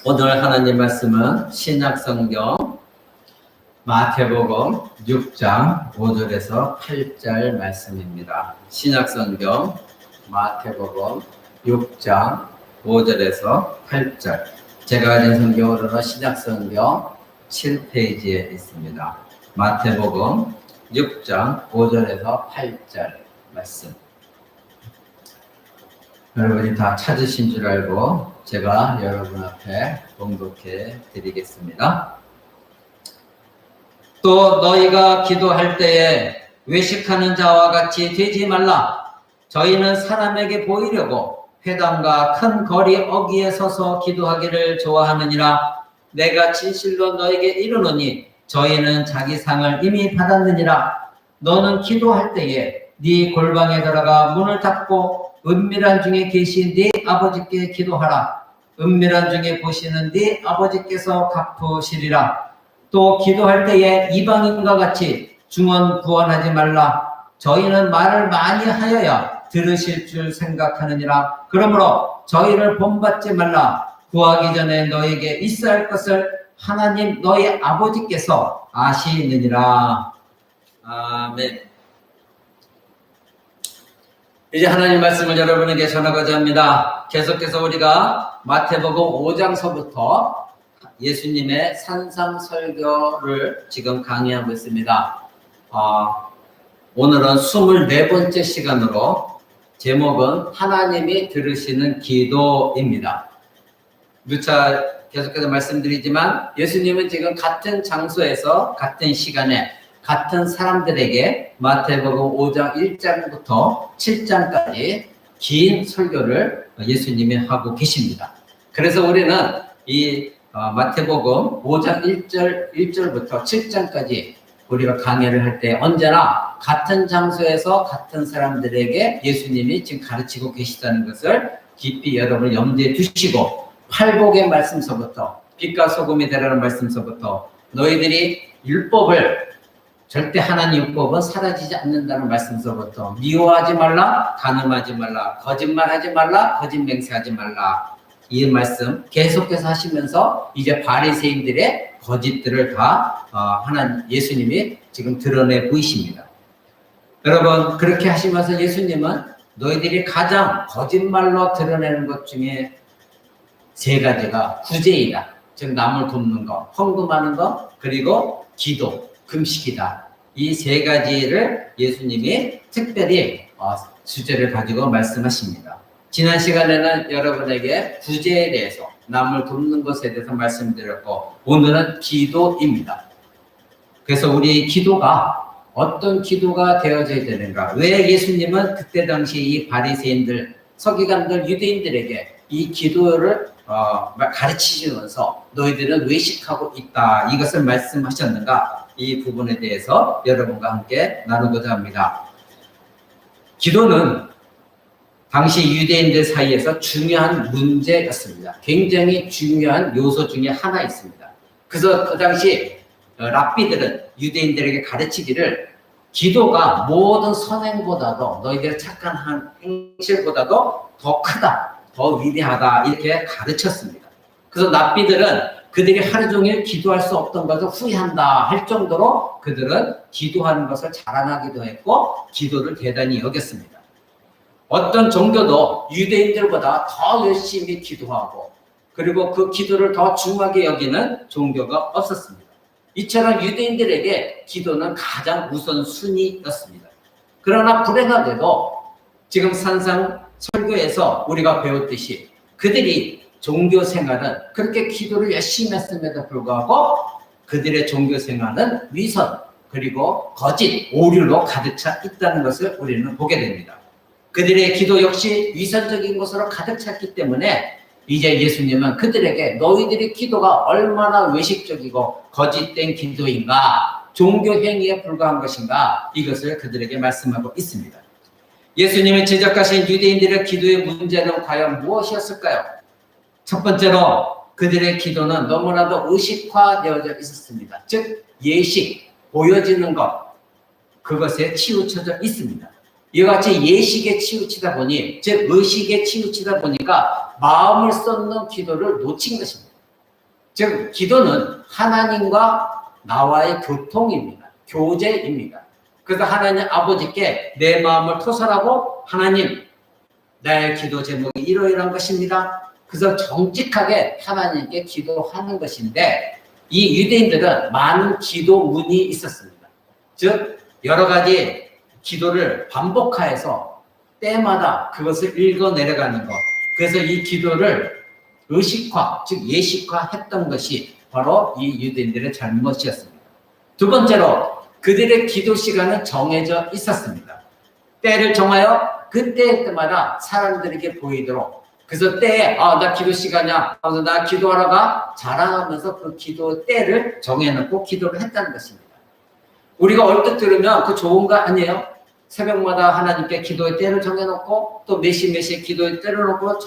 오늘 하나님 말씀은 신약성경 마태복음 6장 5절에서 8절 말씀입니다. 신약성경 마태복음 6장 5절에서 8절. 제가 가진 성경으로는 신약성경 7페이지에 있습니다. 마태복음 6장 5절에서 8절 말씀. 여러분이 다 찾으신 줄 알고 제가 여러분 앞에 봉독해 드리겠습니다. 또 너희가 기도할 때에 외식하는 자와 같이 되지 말라. 저희는 사람에게 보이려고 회당과 큰 거리 어귀에 서서 기도하기를 좋아하느니라. 내가 진실로 너에게 이르노니 저희는 자기 상을 이미 받았느니라. 너는 기도할 때에 네 골방에 들어가 문을 닫고 은밀한 중에 계신 네 아버지께 기도하라. 은밀한 중에 보시는 네 아버지께서 갚으시리라. 또 기도할 때에 이방인과 같이 중언부언하지 말라. 저희는 말을 많이 하여야 들으실 줄 생각하느니라. 그러므로 저희를 본받지 말라. 구하기 전에 너에게 있어야 할 것을 하나님 너희 아버지께서 아시느니라. 아멘. 이제 하나님 말씀을 여러분에게 전하고자 합니다. 계속해서 우리가 마태복음 5장서부터 예수님의 산상설교를 지금 강의하고 있습니다. 오늘은 24번째 시간으로 제목은 하나님이 들으시는 기도입니다. 누차 계속해서 말씀드리지만 예수님은 지금 같은 장소에서 같은 시간에 같은 사람들에게 마태복음 5장 1장부터 7장까지 긴 설교를 예수님이 하고 계십니다. 그래서 우리는 이 마태복음 5장 1절부터 7장까지 우리가 강의를 할 때 언제나 같은 장소에서 같은 사람들에게 예수님이 지금 가르치고 계시다는 것을 깊이 여러분 염두에 두시고, 팔복의 말씀서부터, 빛과 소금이 되라는 말씀서부터, 너희들이 율법을 절대 하나님 율법은 사라지지 않는다는 말씀서부터, 미워하지 말라, 간음하지 말라, 거짓말하지 말라, 거짓맹세하지 말라, 이 말씀 계속해서 하시면서 이제 바리새인들의 거짓들을 다 하나님 예수님이 지금 드러내 보이십니다. 여러분, 그렇게 하시면서 예수님은 너희들이 가장 거짓말로 드러내는 것 중에 세 가지가 구제이다. 즉 남을 돕는 것, 헌금하는 것, 그리고 기도, 금식이다. 이 세 가지를 예수님이 특별히 주제를 가지고 말씀하십니다. 지난 시간에는 여러분에게 구제에 대해서, 남을 돕는 것에 대해서 말씀드렸고, 오늘은 기도입니다. 그래서 우리 기도가 어떤 기도가 되어져야 되는가? 왜 예수님은 그때 당시 이 바리새인들, 서기관들, 유대인들에게 이 기도를 가르치시면서 너희들은 외식하고 있다, 이것을 말씀하셨는가? 이 부분에 대해서 여러분과 함께 나누고자 합니다. 기도는 당시 유대인들 사이에서 중요한 문제였습니다. 굉장히 중요한 요소 중에 하나 있습니다. 그래서 그 당시 랍비들은 유대인들에게 가르치기를 기도가 모든 선행보다도, 너희들의 착한 행실보다도 더 크다, 더 위대하다, 이렇게 가르쳤습니다. 그래서 랍비들은 그들이 하루 종일 기도할 수 없던 것을 후회한다 할 정도로 그들은 기도하는 것을 자랑하기도 했고 기도를 대단히 여겼습니다. 어떤 종교도 유대인들보다 더 열심히 기도하고 그리고 그 기도를 더 중요하게 여기는 종교가 없었습니다. 이처럼 유대인들에게 기도는 가장 우선순위였습니다. 그러나 불행하게도 지금 산상 설교에서 우리가 배웠듯이 그들이 종교 생활은 그렇게 기도를 열심히 했음에도 불구하고 그들의 종교 생활은 위선, 그리고 거짓, 오류로 가득 차 있다는 것을 우리는 보게 됩니다. 그들의 기도 역시 위선적인 것으로 가득 찼기 때문에 이제 예수님은 그들에게 너희들의 기도가 얼마나 외식적이고 거짓된 기도인가, 종교 행위에 불과한 것인가, 이것을 그들에게 말씀하고 있습니다. 예수님이 지적하신 유대인들의 기도의 문제는 과연 무엇이었을까요? 첫 번째로 그들의 기도는 너무나도 의식화되어져 있었습니다. 즉 예식, 보여지는 것, 그것에 치우쳐져 있습니다. 이와 같이 예식에 치우치다 보니, 즉 의식에 치우치다 보니까 마음을 쏟는 기도를 놓친 것입니다. 즉 기도는 하나님과 나와의 교통입니다. 교제입니다. 그래서 하나님 아버지께 내 마음을 토설하고 하나님 나의 기도 제목이 이러이러한 것입니다. 그래서 정직하게 하나님께 기도하는 것인데 이 유대인들은 많은 기도문이 있었습니다. 즉 여러 가지 기도를 반복하여서 때마다 그것을 읽어 내려가는 것. 그래서 이 기도를 의식화, 즉 예식화했던 것이 바로 이 유대인들의 잘못이었습니다. 두 번째로 그들의 기도 시간은 정해져 있었습니다. 때를 정하여 그때 때마다 사람들에게 보이도록. 그래서 때에 나 기도 시간이야. 그래서 나 기도하러 가. 자랑하면서 그 기도 때를 정해놓고 기도를 했다는 것입니다. 우리가 얼핏 들으면 그 좋은 거 아니에요? 새벽마다 하나님께 기도의 때를 정해놓고 또 몇 시에 기도의 때를 놓고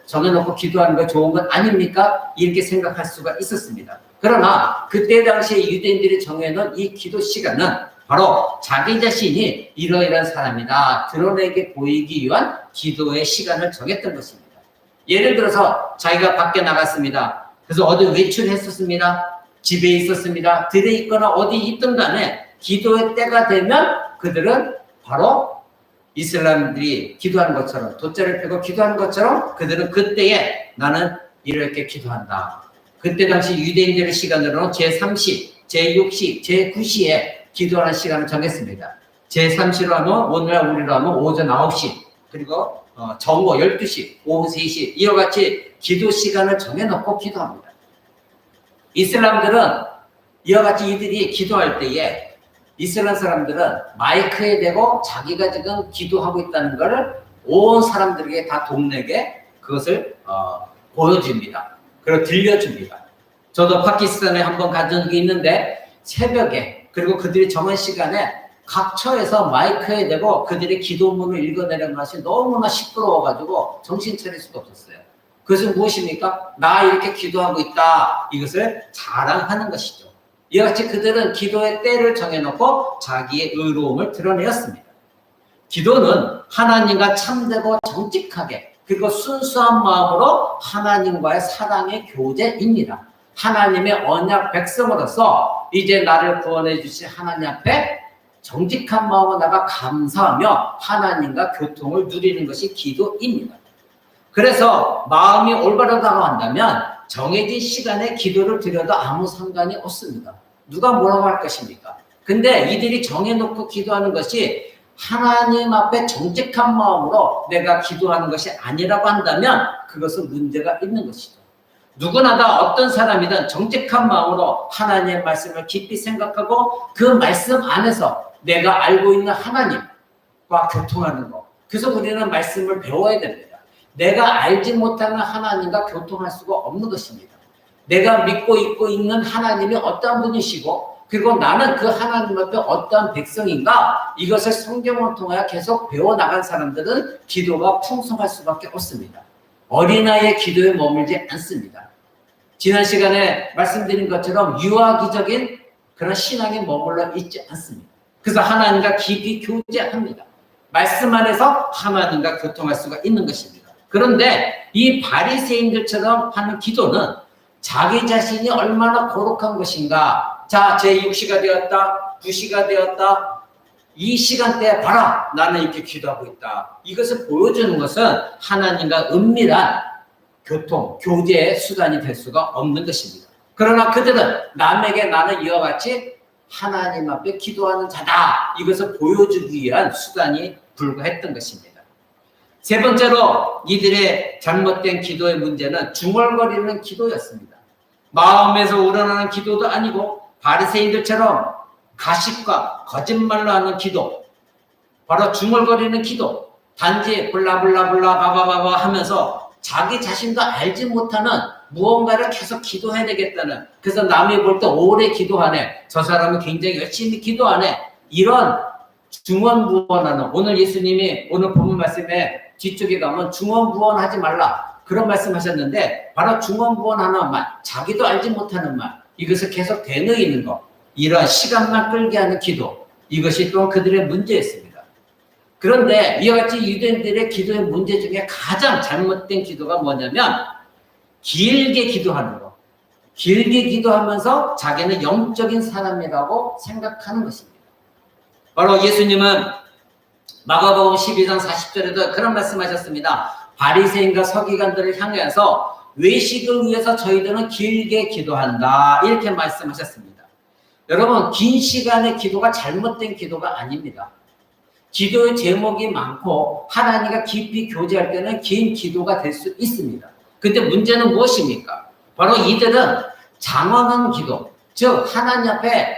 정해놓고 기도하는 거 좋은 건 아닙니까? 이렇게 생각할 수가 있었습니다. 그러나 그때 당시에 유대인들이 정해놓은 이 기도 시간은 바로 자기 자신이 이러이러한 사람이다 드러내게 보이기 위한 기도의 시간을 정했던 것입니다. 예를 들어서 자기가 밖에 나갔습니다. 그래서 어디 외출했었습니다. 집에 있었습니다. 들에 있거나 어디 있든 간에 기도의 때가 되면 그들은 바로 이슬람들이 기도하는 것처럼 돗자리를 펴고 기도하는 것처럼 그들은 그때에 나는 이렇게 기도한다. 그때 당시 유대인들의 시간으로는 제3시, 제6시, 제9시에 기도하는 시간을 정했습니다. 제3시로 하면 오늘날 우리로 하면 오전 9시 그리고 정오 12시, 오후 3시 이와 같이 기도 시간을 정해놓고 기도합니다. 이슬람들은 이와 같이 이들이 기도할 때에 이슬람 사람들은 마이크에 대고 자기가 지금 기도하고 있다는 것을 온 사람들에게 다 동네게 그것을 보여줍니다. 그리고 들려줍니다. 저도 파키스탄에 한번 간 적이 있는데 새벽에 그리고 그들이 정한 시간에 각 처에서 마이크에 대고 그들의 기도문을 읽어내려는 것이 너무나 시끄러워가지고 정신 차릴 수가 없었어요. 그것은 무엇입니까? 나 이렇게 기도하고 있다. 이것을 자랑하는 것이죠. 이와 같이 그들은 기도의 때를 정해놓고 자기의 의로움을 드러내었습니다. 기도는 하나님과 참되고 정직하게 그리고 순수한 마음으로 하나님과의 사랑의 교제입니다. 하나님의 언약 백성으로서 이제 나를 구원해 주신 하나님 앞에 정직한 마음으로 나가 감사하며 하나님과 교통을 누리는 것이 기도입니다. 그래서 마음이 올바르다고 한다면 정해진 시간에 기도를 드려도 아무 상관이 없습니다. 누가 뭐라고 할 것입니까? 근데 이들이 정해놓고 기도하는 것이 하나님 앞에 정직한 마음으로 내가 기도하는 것이 아니라고 한다면 그것은 문제가 있는 것이죠. 누구나 다 어떤 사람이든 정직한 마음으로 하나님의 말씀을 깊이 생각하고 그 말씀 안에서 내가 알고 있는 하나님과 교통하는 것. 그래서 우리는 말씀을 배워야 됩니다. 내가 알지 못하는 하나님과 교통할 수가 없는 것입니다. 내가 믿고 있고 있는 하나님이 어떠한 분이시고 그리고 나는 그 하나님 앞에 어떠한 백성인가 이것을 성경을 통하여 계속 배워나간 사람들은 기도가 풍성할 수밖에 없습니다. 어린아이의 기도에 머물지 않습니다. 지난 시간에 말씀드린 것처럼 유아기적인 그런 신앙에 머물러 있지 않습니다. 그래서 하나님과 깊이 교제합니다. 말씀 안에서 하나님과 교통할 수가 있는 것입니다. 그런데 이 바리새인들처럼 하는 기도는 자기 자신이 얼마나 거룩한 것인가. 자, 제6시가 되었다. 9시가 되었다. 이 시간대에 봐라. 나는 이렇게 기도하고 있다. 이것을 보여주는 것은 하나님과 은밀한 교통, 교제의 수단이 될 수가 없는 것입니다. 그러나 그들은 남에게 나는 이와 같이 하나님 앞에 기도하는 자다. 이것을 보여주기 위한 수단이 불과했던 것입니다. 세 번째로 이들의 잘못된 기도의 문제는 중얼거리는 기도였습니다. 마음에서 우러나는 기도도 아니고 바리새인들처럼 가식과 거짓말로 하는 기도, 바로 중얼거리는 기도, 단지 블라블라블라 바바바바 하면서 자기 자신도 알지 못하는 무언가를 계속 기도해야 되겠다는, 그래서 남이 볼 때 오래 기도하네, 저 사람은 굉장히 열심히 기도하네, 이런 중언부언하는, 오늘 예수님이 오늘 본문 말씀에 뒤쪽에 가면 중언부언하지 말라 그런 말씀하셨는데 바로 중언부언하는 말, 자기도 알지 못하는 말, 이것을 계속 되뇌이는 것, 이러한 시간만 끌게 하는 기도, 이것이 또 그들의 문제였습니다. 그런데 이와 같이 유대인들의 기도의 문제 중에 가장 잘못된 기도가 뭐냐면 길게 기도하는 거. 길게 기도하면서 자기는 영적인 사람이라고 생각하는 것입니다. 바로 예수님은 마가복음 12장 40절에도 그런 말씀하셨습니다. 바리새인과 서기관들을 향해서 외식을 위해서 저희들은 길게 기도한다. 이렇게 말씀하셨습니다. 여러분, 긴 시간의 기도가 잘못된 기도가 아닙니다. 기도의 제목이 많고 하나님과 깊이 교제할 때는 긴 기도가 될 수 있습니다. 근데 문제는 무엇입니까? 바로 이들은 장황한 기도, 즉 하나님 앞에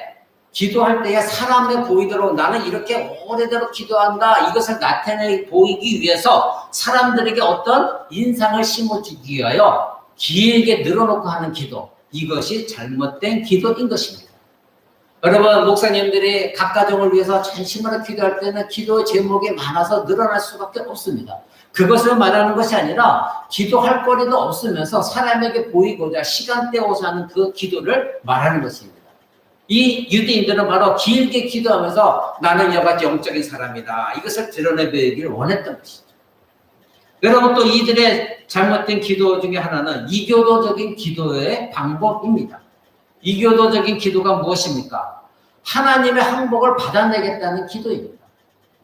기도할 때에 사람에 보이도록 나는 이렇게 오래도록 기도한다, 이것을 나타내 보이기 위해서 사람들에게 어떤 인상을 심어주기 위하여 길게 늘어놓고 하는 기도, 이것이 잘못된 기도인 것입니다. 여러분, 목사님들이 각 가정을 위해서 전심으로 기도할 때는 기도의 제목이 많아서 늘어날 수밖에 없습니다. 그것을 말하는 것이 아니라 기도할 거리도 없으면서 사람에게 보이고자 시간대 오서 하는 그 기도를 말하는 것입니다. 이 유대인들은 바로 길게 기도하면서 나는 여같이 영적인 사람이다, 이것을 드러내기를 원했던 것이죠. 여러분, 또 이들의 잘못된 기도 중에 하나는 이교도적인 기도의 방법입니다. 이교도적인 기도가 무엇입니까? 하나님의 항복을 받아내겠다는 기도입니다.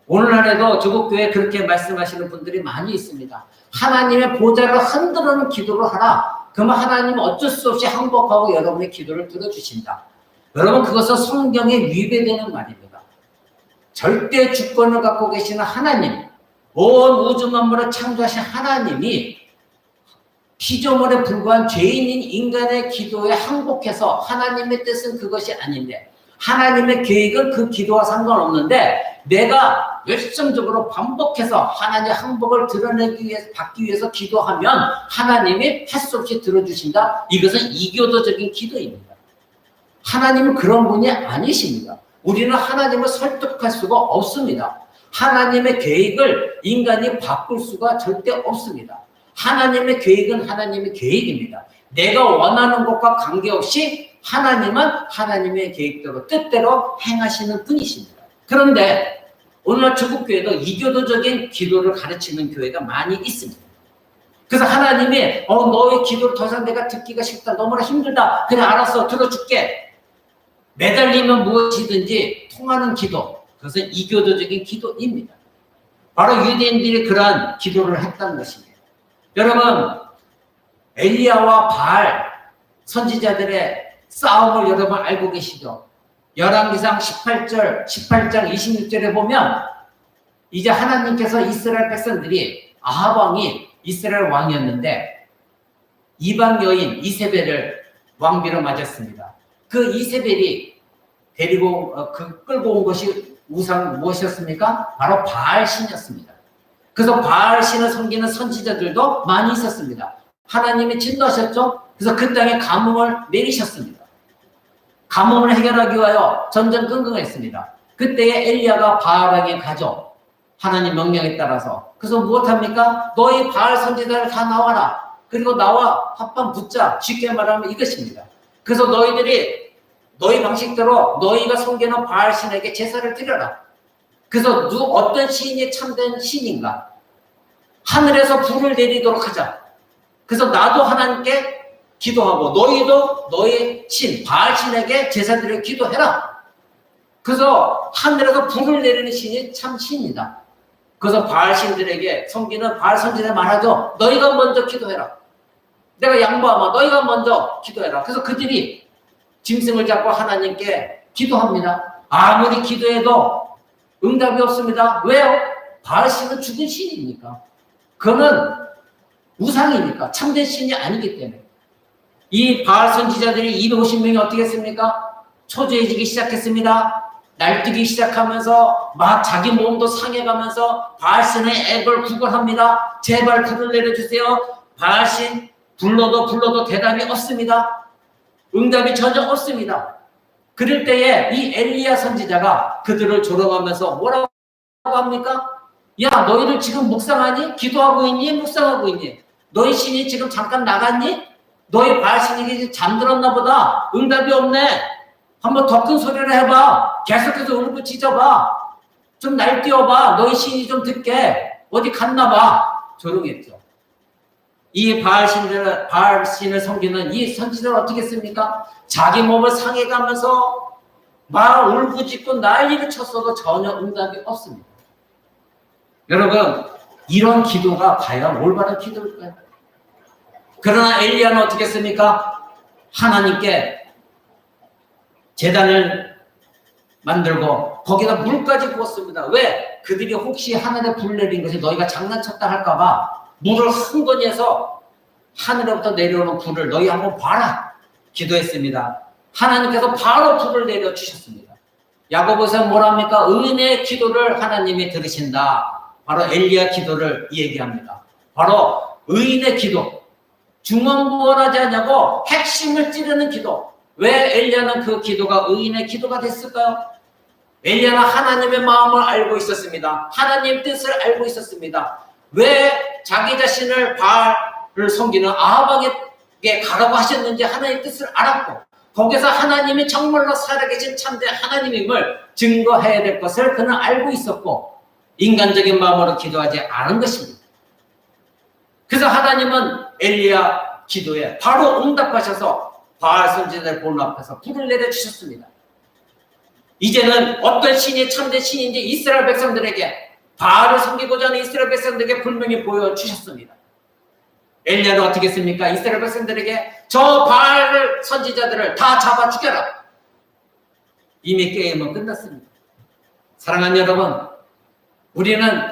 오늘날에도 조국교회에 그렇게 말씀하시는 분들이 많이 있습니다. 하나님의 보좌를 흔들어놓은 기도를 하라. 그러면 하나님은 어쩔 수 없이 항복하고 여러분의 기도를 들어주신다. 여러분, 그것은 성경에 위배되는 말입니다. 절대 주권을 갖고 계시는 하나님, 온 우주 만물을 창조하신 하나님이 피조물에 불과한 죄인인 인간의 기도에 항복해서 하나님의 뜻은 그것이 아닌데 하나님의 계획은 그 기도와 상관없는데 내가 열정적으로 반복해서 하나님의 항복을 드러내기 위해서 받기 위해서 기도하면 하나님이 할 수 없이 들어주신다. 이것은 이교도적인 기도입니다. 하나님은 그런 분이 아니십니다. 우리는 하나님을 설득할 수가 없습니다. 하나님의 계획을 인간이 바꿀 수가 절대 없습니다. 하나님의 계획은 하나님의 계획입니다. 내가 원하는 것과 관계없이 하나님은 하나님의 계획대로 뜻대로 행하시는 분이십니다. 그런데 오늘날 조국교회도 이교도적인 기도를 가르치는 교회가 많이 있습니다. 그래서 하나님이 너의 기도를 더 이상 내가 듣기가 싫다, 너무나 힘들다, 그래 알았어 들어줄게, 매달리면 무엇이든지 통하는 기도, 그것은 이교도적인 기도입니다. 바로 유대인들이 그러한 기도를 했다는 것입니다. 여러분, 엘리야와 바알 선지자들의 싸움을 여러분 알고 계시죠? 열왕기상 18장 26절에 보면 이제 하나님께서 이스라엘 백성들이 아합 왕이 이스라엘 왕이었는데 이방 여인 이세벨을 왕비로 맞았습니다. 그 이세벨이 끌고 온 것이 우상 무엇이었습니까? 바로 바알 신이었습니다. 그래서 바알 신을 섬기는 선지자들도 많이 있었습니다. 하나님이 진노하셨죠? 그래서 그 땅에 가뭄을 내리셨습니다. 가뭄을 해결하기 위하여 전전긍긍했습니다. 그때에 엘리야가 바알에게 가죠. 하나님 명령에 따라서. 그래서 무엇합니까? 너희 바알 선지자를 다 나와라. 그리고 나와 합방 붙자. 쉽게 말하면 이것입니다. 그래서 너희들이 너희 방식대로 너희가 섬기는 바알 신에게 제사를 드려라. 그래서 어떤 신이 참된 신인가? 하늘에서 불을 내리도록 하자. 그래서 나도 하나님께 기도하고 너희도 너희 신, 바알 신에게 제사드려 기도해라. 그래서 하늘에서 불을 내리는 신이 참 신이다. 그래서 바알 신들에게 섬기는 바알 선지자들 말하죠. 너희가 먼저 기도해라. 내가 양보하면 너희가 먼저 기도해라. 그래서 그들이 짐승을 잡고 하나님께 기도합니다. 아무리 기도해도 응답이 없습니다. 왜요? 바알 신은 죽은 신이니까. 그거는 우상이니까 참된 신이 아니기 때문에. 이 바알 선지자들이 250명이 어떻게 했습니까? 초조해지기 시작했습니다. 날뛰기 시작하면서 막 자기 몸도 상해가면서 바알 신의 액을 구걸합니다. 제발 불을 내려주세요. 바알 신 불러도 대답이 없습니다. 응답이 전혀 없습니다. 그럴 때에 이 엘리야 선지자가 그들을 조롱하면서 뭐라고 합니까? 야, 너희들 지금 묵상하니? 기도하고 있니? 묵상하고 있니? 너희 신이 지금 잠깐 나갔니? 너희 바알 신이 잠들었나 보다. 응답이 없네. 한번 더 큰 소리를 해봐. 계속해서 울부짖어봐. 좀 날뛰어봐. 너희 신이 좀 듣게. 어디 갔나 봐. 조롱했죠. 이 바알 신을 섬기는 이 선지자는 어떻게 했습니까? 자기 몸을 상해가면서 막 울부짖고 난리를 쳤어도 전혀 응답이 없습니다. 여러분, 이런 기도가 과연 올바른 기도일까요? 그러나 엘리야는 어떻게 했습니까? 하나님께 제단을 만들고 거기다 물까지 부었습니다. 왜? 그들이 혹시 하늘에 불 내린 것이 너희가 장난쳤다 할까봐 물을 흥건히 해서 하늘로부터 내려오는 불을 너희 한번 봐라 기도했습니다. 하나님께서 바로 불을 내려주셨습니다. 야고보서는 뭐랍니까? 의인의 기도를 하나님이 들으신다. 바로 엘리야 기도를 얘기합니다. 바로 의인의 기도, 중언부언하지 않냐고 핵심을 찌르는 기도. 왜 엘리야는 그 기도가 의인의 기도가 됐을까요? 엘리야는 하나님의 마음을 알고 있었습니다. 하나님의 뜻을 알고 있었습니다. 왜 자기 자신을 바알을 섬기는 아합에게 가라고 하셨는지 하나님의 뜻을 알았고, 거기서 하나님이 정말로 살아계신 참된 하나님임을 증거해야 될 것을 그는 알고 있었고, 인간적인 마음으로 기도하지 않은 것입니다. 그래서 하나님은 엘리야 기도에 바로 응답하셔서 바알 선지자의 본 앞에서 불을 내려주셨습니다. 이제는 어떤 신이 참된 신인지 이스라엘 백성들에게, 바알을 섬기고자 하는 이스라엘 백성들에게 분명히 보여주셨습니다. 엘리야는 어떻게 했습니까? 이스라엘 백성들에게 저 바알 선지자들을 다 잡아 죽여라. 이미 게임은 끝났습니다. 사랑하는 여러분, 우리는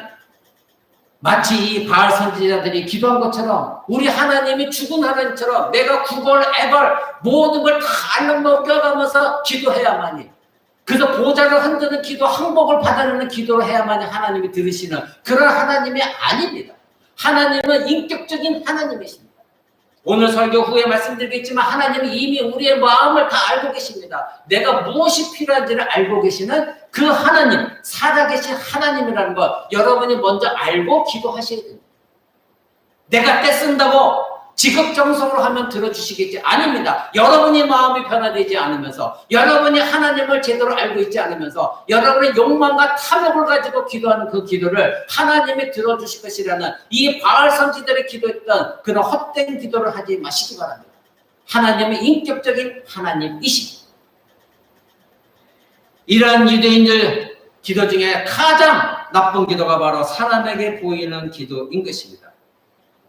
마치 이 바알 선지자들이 기도한 것처럼, 우리 하나님이 죽은 하나님처럼 내가 구걸, 애걸 모든 걸 다 알랑먹 껴가면서 기도해야만이, 그래서 보좌를 흔드는 기도, 항복을 받아내는 기도를 해야만이 하나님이 들으시는 그런 하나님이 아닙니다. 하나님은 인격적인 하나님이십니다. 오늘 설교 후에 말씀드리겠지만 하나님은 이미 우리의 마음을 다 알고 계십니다. 내가 무엇이 필요한지를 알고 계시는 그 하나님, 살아계신 하나님이라는 것 여러분이 먼저 알고 기도하셔야 됩니다. 내가 떼쓴다고 지극정성으로 하면 들어주시겠지? 아닙니다. 여러분이 마음이 변화되지 않으면서, 여러분이 하나님을 제대로 알고 있지 않으면서, 여러분의 욕망과 탐욕을 가지고 기도하는 그 기도를 하나님이 들어주실 것이라는 이 바알 선지자들이 기도했던 그런 헛된 기도를 하지 마시기 바랍니다. 하나님은 인격적인 하나님이십니다. 이러한 유대인들 기도 중에 가장 나쁜 기도가 바로 사람에게 보이는 기도인 것입니다.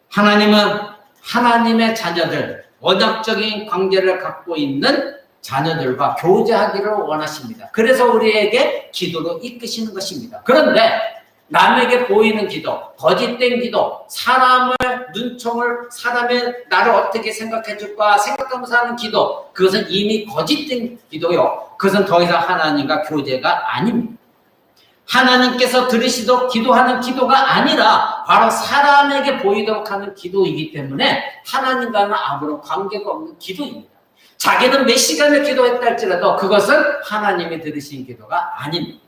하나님은 하나님의 자녀들, 언약적인 관계를 갖고 있는 자녀들과 교제하기를 원하십니다. 그래서 우리에게 기도로 이끄시는 것입니다. 그런데 남에게 보이는 기도, 거짓된 기도, 사람을 눈총을, 사람의 나를 어떻게 생각해 줄까 생각하면서 하는 기도, 그것은 이미 거짓된 기도요. 그것은 더 이상 하나님과 교제가 아닙니다. 하나님께서 들으시도록 기도하는 기도가 아니라 바로 사람에게 보이도록 하는 기도이기 때문에 하나님과는 아무런 관계가 없는 기도입니다. 자기는 몇 시간을 기도했다 할지라도 그것은 하나님이 들으신 기도가 아닙니다.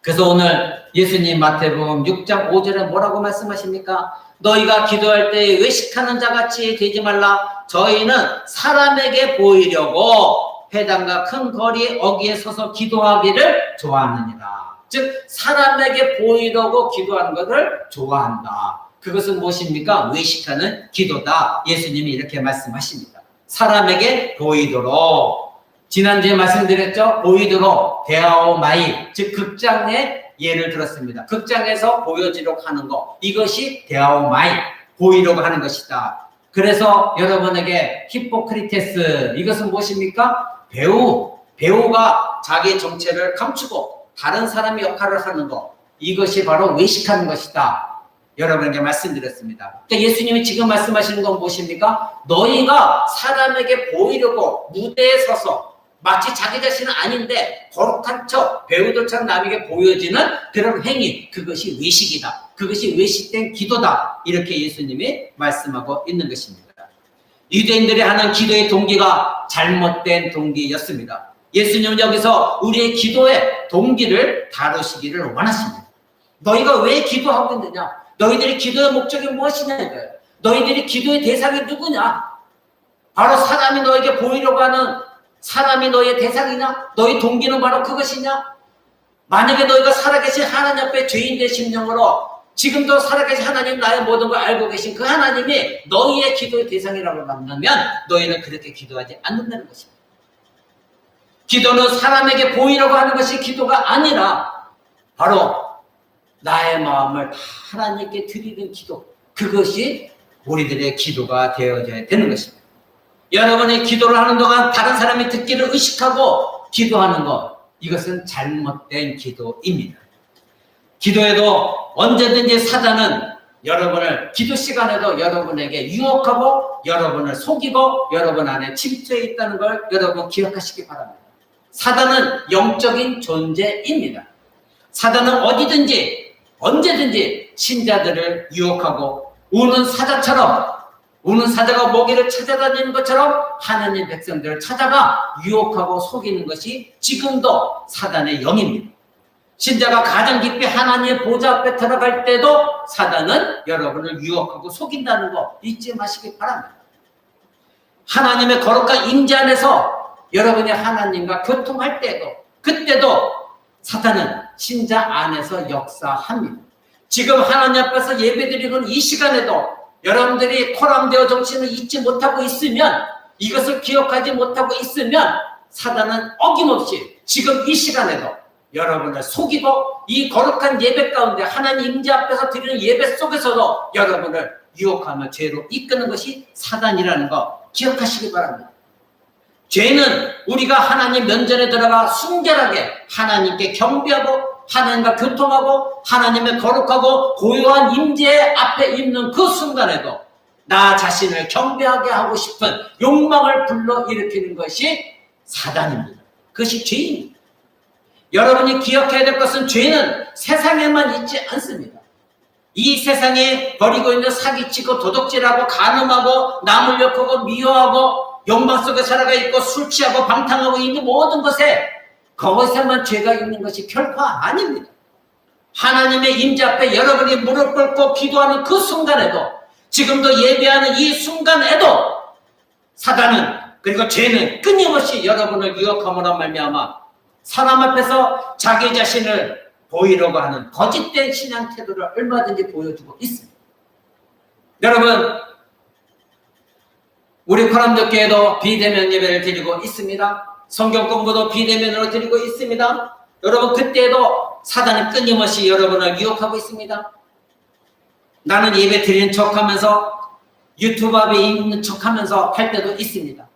그래서 오늘 예수님 마태복음 6장 5절에 뭐라고 말씀하십니까? 너희가 기도할 때 외식하는 자같이 되지 말라. 저희는 사람에게 보이려고 회당과 큰 거리 어귀에 서서 기도하기를 좋아하느니라. 즉 사람에게 보이려고 기도하는 것을 좋아한다. 그것은 무엇입니까? 외식하는 기도다. 예수님이 이렇게 말씀하십니다. 사람에게 보이도록, 지난주에 말씀드렸죠? 보이도록 데아오마이, 즉 극장의 예를 들었습니다. 극장에서 보여지도록 하는 것, 이것이 데아오마이, 보이려고 하는 것이다. 그래서 여러분에게 히포크리테스, 이것은 무엇입니까? 배우가 자기의 정체를 감추고 다른 사람의 역할을 하는 것, 이것이 바로 외식하는 것이다. 여러분에게 말씀드렸습니다. 그러니까 예수님이 지금 말씀하시는 건 무엇입니까? 너희가 사람에게 보이려고 무대에 서서 마치 자기 자신은 아닌데 거룩한 척 배우들처럼 남에게 보여지는 그런 행위, 그것이 외식이다. 그것이 외식된 기도다. 이렇게 예수님이 말씀하고 있는 것입니다. 유대인들이 하는 기도의 동기가 잘못된 동기였습니다. 예수님은 여기서 우리의 기도의 동기를 다루시기를 원하십니다. 너희가 왜 기도하고 있느냐? 너희들이 기도의 목적이 무엇이냐 이거예요. 너희들이 기도의 대상이 누구냐? 바로 사람이 너에게 보이려고 하는 사람이 너의 대상이냐? 너희 동기는 바로 그것이냐? 만약에 너희가 살아계신 하나님 앞에 죄인된 심령으로 지금도 살아계신 하나님 나의 모든 걸 알고 계신 그 하나님이 너희의 기도의 대상이라고 만나면 너희는 그렇게 기도하지 않는다는 것입니다. 기도는 사람에게 보이려고 하는 것이 기도가 아니라 바로 나의 마음을 하나님께 드리는 기도, 그것이 우리들의 기도가 되어져야 되는 것입니다. 여러분이 기도를 하는 동안 다른 사람이 듣기를 의식하고 기도하는 것, 이것은 잘못된 기도입니다. 기도에도 언제든지 사단은 여러분을 기도 시간에도 여러분에게 유혹하고 여러분을 속이고 여러분 안에 침투해 있다는 걸 여러분 기억하시기 바랍니다. 사단은 영적인 존재입니다. 사단은 어디든지 언제든지 신자들을 유혹하고 우는 사자가 모기를 찾아다니는 것처럼 하나님 백성들을 찾아가 유혹하고 속이는 것이 지금도 사단의 영입니다. 신자가 가장 깊이 하나님의 보좌 앞에 들어갈 때도 사단은 여러분을 유혹하고 속인다는 거 잊지 마시기 바랍니다. 하나님의 거룩한 임재 안에서 여러분이 하나님과 교통할 때도 그때도 사단은 신자 안에서 역사합니다. 지금 하나님 앞에서 예배드리는 이 시간에도 여러분들이 코람되어 정신을 잊지 못하고 있으면, 이것을 기억하지 못하고 있으면 사단은 어김없이 지금 이 시간에도 여러분을 속이고 이 거룩한 예배 가운데 하나님 임재 앞에서 드리는 예배 속에서도 여러분을 유혹하며 죄로 이끄는 것이 사단이라는 거 기억하시기 바랍니다. 죄는 우리가 하나님 면전에 들어가 순결하게 하나님께 경배하고 하나님과 교통하고 하나님의 거룩하고 고요한 임재 앞에 있는 그 순간에도 나 자신을 경배하게 하고 싶은 욕망을 불러일으키는 것이 사단입니다. 그것이 죄입니다. 여러분이 기억해야 될 것은 죄는 세상에만 있지 않습니다. 이 세상에 버리고 있는 사기치고 도둑질하고 간음하고 남을 욕하고 미워하고 욕망 속에 살아가 있고 술 취하고 방탕하고 있는 모든 것에 그것에만 죄가 있는 것이 결코 아닙니다. 하나님의 임재 앞에 여러분이 무릎 꿇고 기도하는 그 순간에도, 지금도 예배하는 이 순간에도 사단은, 그리고 죄는 끊임없이 여러분을 유혹함으로 말미암아 사람 앞에서 자기 자신을 보이려고 하는 거짓된 신앙 태도를 얼마든지 보여주고 있습니다. 여러분, 우리 코람독교회도 비대면 예배를 드리고 있습니다. 성경 공부도 비대면으로 드리고 있습니다. 여러분, 그때도 사단이 끊임없이 여러분을 유혹하고 있습니다. 나는 예배 드리는 척하면서 유튜브 앞에 있는 척하면서 할 때도 있습니다.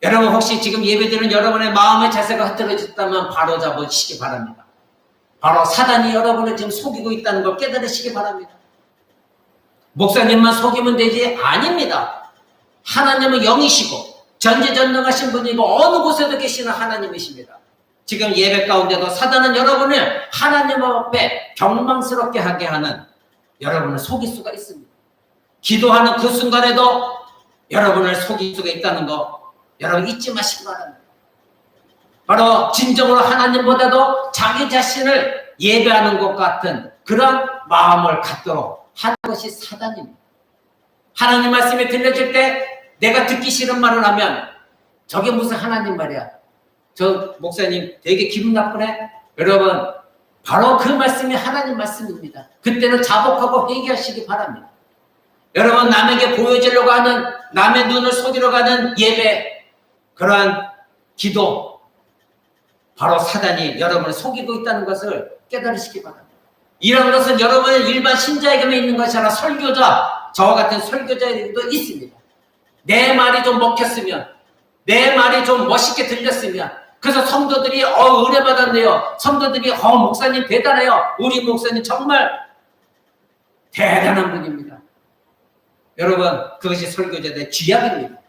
여러분, 혹시 지금 예배 드리는 여러분의 마음의 자세가 흐트러졌다면 바로 잡으시기 바랍니다. 바로 사단이 여러분을 지금 속이고 있다는 걸 깨달으시기 바랍니다. 목사님만 속이면 되지? 아닙니다. 하나님은 영이시고 전지전능하신 분이고 어느 곳에도 계시는 하나님이십니다. 지금 예배 가운데도 사단은 여러분을 하나님 앞에 경망스럽게 하게 하는, 여러분을 속일 수가 있습니다. 기도하는 그 순간에도 여러분을 속일 수가 있다는 거 여러분 잊지 마시기 바랍니다. 바로 진정으로 하나님보다도 자기 자신을 예배하는 것 같은 그런 마음을 갖도록 하는 것이 사단입니다. 하나님 말씀이 들려질 때 내가 듣기 싫은 말을 하면 저게 무슨 하나님 말이야, 저 목사님 되게 기분 나쁘네. 여러분, 바로 그 말씀이 하나님 말씀입니다. 그때는 자복하고 회개하시기 바랍니다. 여러분, 남에게 보여주려고 하는, 남의 눈을 속이려고 하는 예배, 그러한 기도, 바로 사단이 여러분을 속이고 있다는 것을 깨달으시기 바랍니다. 이런 것은 여러분의 일반 신자에게만 있는 것이 아니라 설교자, 저와 같은 설교자에게도 있습니다. 내 말이 좀 먹혔으면, 내 말이 좀 멋있게 들렸으면, 그래서 성도들이 은혜 받았네요. 성도들이 목사님 대단해요. 우리 목사님 정말 대단한 분입니다. 여러분, 그것이 설교자들의 쥐약입니다.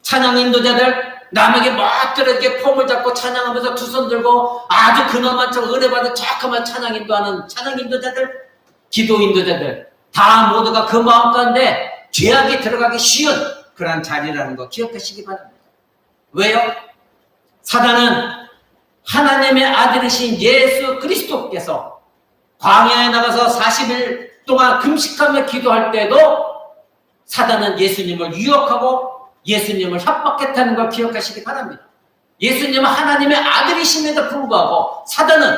찬양 인도자들, 남에게 멋들게 폼을 잡고 찬양하면서 두 손 들고 아주 근엄한처럼 은혜 받은 척하면 찬양 인도하는 찬양 인도자들, 기도 인도자들, 다 모두가 그 마음 가운데 죄악이 들어가기 쉬운 그런 자리라는 거 기억하시기 바랍니다. 왜요? 사단은 하나님의 아들이신 예수 그리스도께서 광야에 나가서 40일 동안 금식하며 기도할 때도 사단은 예수님을 유혹하고 예수님을 협박했다는 걸 기억하시기 바랍니다. 예수님은 하나님의 아들이심에도 불구하고 사단은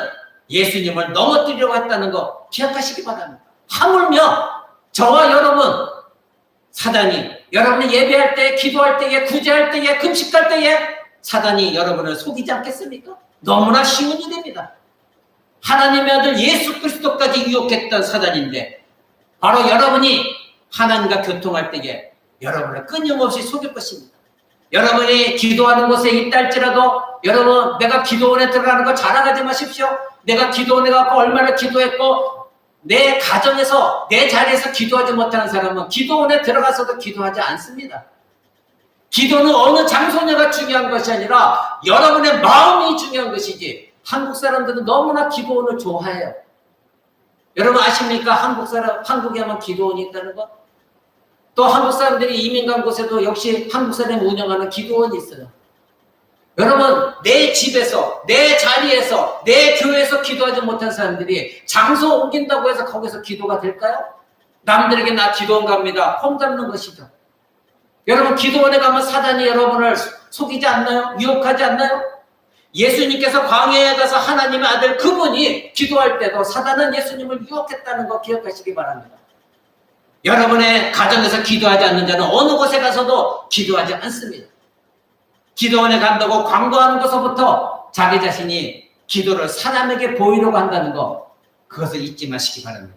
예수님을 넘어뜨리려고 했다는 거 기억하시기 바랍니다. 하물며 저와 여러분, 사단이 여러분이 예배할 때, 기도할 때에, 구제할 때에, 금식할 때에 사단이 여러분을 속이지 않겠습니까? 너무나 쉬운 일입니다. 하나님의 아들 예수 그리스도까지 유혹했던 사단인데 바로 여러분이 하나님과 교통할 때에 여러분을 끊임없이 속일 것입니다. 여러분이 기도하는 곳에 있다 할지라도 여러분, 내가 기도원에 들어가는 거 자랑하지 마십시오. 내가 기도원에 가서 얼마나 기도했고 내 가정에서 내 자리에서 기도하지 못하는 사람은 기도원에 들어가서도 기도하지 않습니다. 기도는 어느 장소냐가 중요한 것이 아니라 여러분의 마음이 중요한 것이지, 한국 사람들은 너무나 기도원을 좋아해요. 여러분 아십니까? 한국에 하면 기도원이 있다는 것? 또 한국 사람들이 이민 간 곳에도 역시 한국 사람이 운영하는 기도원이 있어요. 여러분, 내 집에서, 내 자리에서, 내 교회에서 기도하지 못한 사람들이 장소 옮긴다고 해서 거기서 기도가 될까요? 남들에게 나 기도원 갑니다. 폼 잡는 것이죠. 여러분, 기도원에 가면 사단이 여러분을 속이지 않나요? 유혹하지 않나요? 예수님께서 광야에 가서 하나님의 아들 그분이 기도할 때도 사단은 예수님을 유혹했다는 거 기억하시기 바랍니다. 여러분의 가정에서 기도하지 않는 자는 어느 곳에 가서도 기도하지 않습니다. 기도원에 간다고 광고하는 것부터 자기 자신이 기도를 사람에게 보이려고 한다는 거, 그것을 잊지 마시기 바랍니다.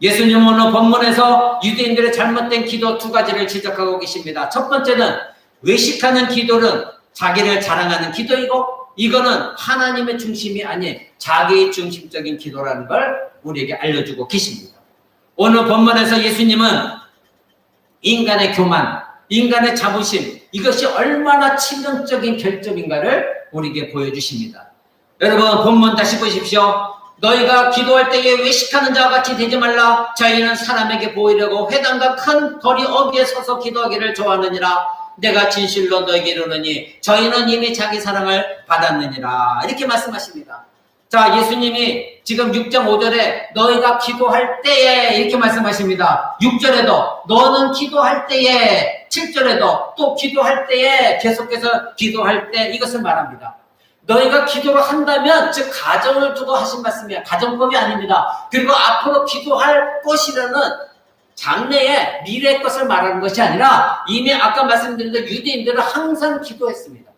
예수님은 오늘 본문에서 유대인들의 잘못된 기도 두 가지를 지적하고 계십니다. 첫 번째는 외식하는 기도는 자기를 자랑하는 기도이고, 이거는 하나님의 중심이 아닌 자기 중심적인 기도라는 걸 우리에게 알려주고 계십니다. 오늘 본문에서 예수님은 인간의 교만, 인간의 자부심, 이것이 얼마나 치명적인 결점인가를 우리에게 보여주십니다. 여러분, 본문 다시 보십시오. 너희가 기도할 때에 외식하는 자와 같이 되지 말라. 저희는 사람에게 보이려고 회당과 큰 거리 어귀에 서서 기도하기를 좋아하느니라. 내가 진실로 너에게 이르노니 저희는 이미 자기 사랑을 받았느니라. 이렇게 말씀하십니다. 자, 예수님이 지금 6장 5절에 너희가 기도할 때에 이렇게 말씀하십니다. 6절에도 너는 기도할 때에, 7절에도 또 기도할 때에, 계속해서 기도할 때 이것을 말합니다. 너희가 기도를 한다면, 즉 가정을 두고 하신 말씀이야. 가정법이 아닙니다. 그리고 앞으로 기도할 것이라는 장래의 미래의 것을 말하는 것이 아니라 이미 아까 말씀드린 대로 유대인들은 항상 기도했습니다.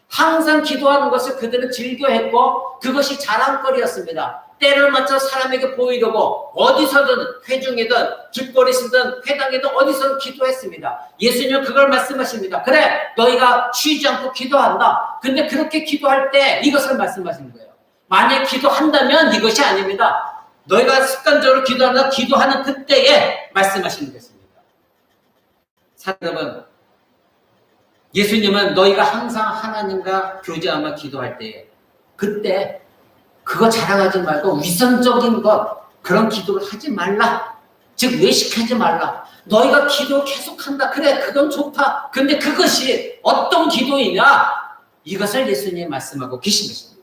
항상 기도하는 것을 그들은 즐겨했고 그것이 자랑거리였습니다. 때를 맞춰 사람에게 보이려고 어디서든, 회중이든 길거리시든 회당이든 어디서든 기도했습니다. 예수님은 그걸 말씀하십니다. 그래, 너희가 쉬지 않고 기도한다. 근데 그렇게 기도할 때 이것을 말씀하시는 거예요. 만약 기도한다면 이것이 아닙니다. 너희가 습관적으로 기도하는 그때에 말씀하시는 것입니다. 여러분, 예수님은 너희가 항상 하나님과 교제하며 기도할 때에, 그때 그거 자랑하지 말고 위선적인 것, 그런 기도를 하지 말라. 즉 외식하지 말라. 너희가 기도 계속한다. 그래, 그건 좋다. 근데 그것이 어떤 기도이냐? 이것을 예수님이 말씀하고 계신 것입니다.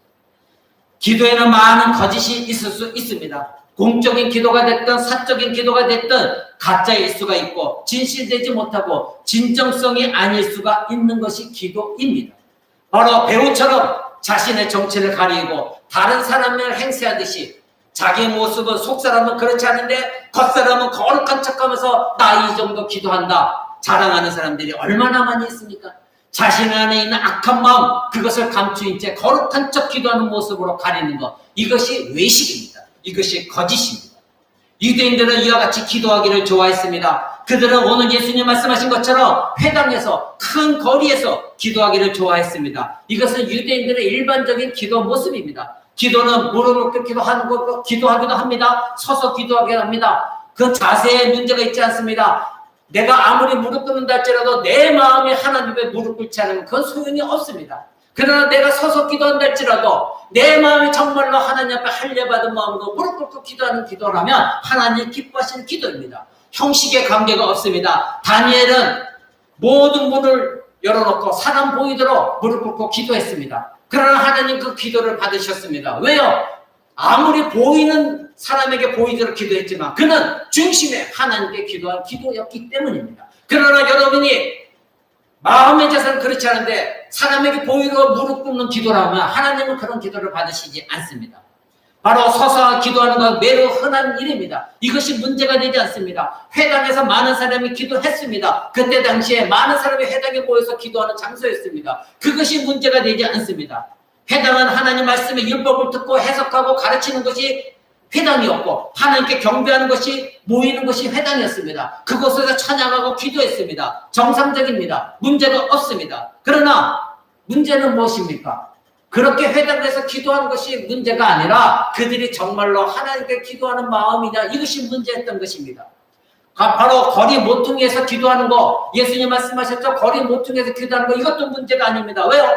기도에는 많은 거짓이 있을 수 있습니다. 공적인 기도가 됐든 사적인 기도가 됐든 가짜일 수가 있고 진실되지 못하고 진정성이 아닐 수가 있는 것이 기도입니다. 바로 배우처럼 자신의 정체를 가리고 다른 사람을 행세하듯이 자기 모습은 속사람은 그렇지 않은데 겉사람은 거룩한 척하면서 나 이 정도 기도한다 자랑하는 사람들이 얼마나 많이 있습니까? 자신 안에 있는 악한 마음, 그것을 감추인 채 거룩한 척 기도하는 모습으로 가리는 것, 이것이 외식입니다. 이것이 거짓입니다. 유대인들은 이와 같이 기도하기를 좋아했습니다. 그들은 오늘 예수님 말씀하신 것처럼 회당에서, 큰 거리에서 기도하기를 좋아했습니다. 이것은 유대인들의 일반적인 기도 모습입니다. 기도는 무릎을 꿇기도 하고 기도하기도 합니다. 서서 기도하기도 합니다. 그 자세에 문제가 있지 않습니다. 내가 아무리 무릎 꿇는다 할지라도 내 마음이 하나님의 무릎 꿇지 않으면 그건 소용이 없습니다. 그러나 내가 서서 기도한다 할지라도 내 마음이 정말로 하나님 앞에 할례받은 마음으로 무릎 꿇고 기도하는 기도라면 하나님 기뻐하시는 기도입니다. 형식에 관계가 없습니다. 다니엘은 모든 문을 열어놓고 사람 보이도록 무릎 꿇고 기도했습니다. 그러나 하나님 그 기도를 받으셨습니다. 왜요? 아무리 보이는 사람에게 보이도록 기도했지만 그는 중심에 하나님께 기도한 기도였기 때문입니다. 그러나 여러분이 마음의 자세는 그렇지 않은데 사람에게 보이로 무릎 꿇는 기도라면 하나님은 그런 기도를 받으시지 않습니다. 바로 서서 기도하는 건 매우 흔한 일입니다. 이것이 문제가 되지 않습니다. 회당에서 많은 사람이 기도했습니다. 그때 당시에 많은 사람이 회당에 모여서 기도하는 장소였습니다. 그것이 문제가 되지 않습니다. 회당은 하나님 말씀의 율법을 듣고 해석하고 가르치는 것이 회당이었고 하나님께 경배하는 것이 모이는 것이 회당이었습니다. 그곳에서 찬양하고 기도했습니다. 정상적입니다. 문제가 없습니다. 그러나 문제는 무엇입니까? 그렇게 회당에서 기도하는 것이 문제가 아니라 그들이 정말로 하나님께 기도하는 마음이냐, 이것이 문제였던 것입니다. 바로 거리 모퉁이에서 기도하는 거, 예수님 말씀하셨죠? 거리 모퉁이에서 기도하는 거, 이것도 문제가 아닙니다. 왜요?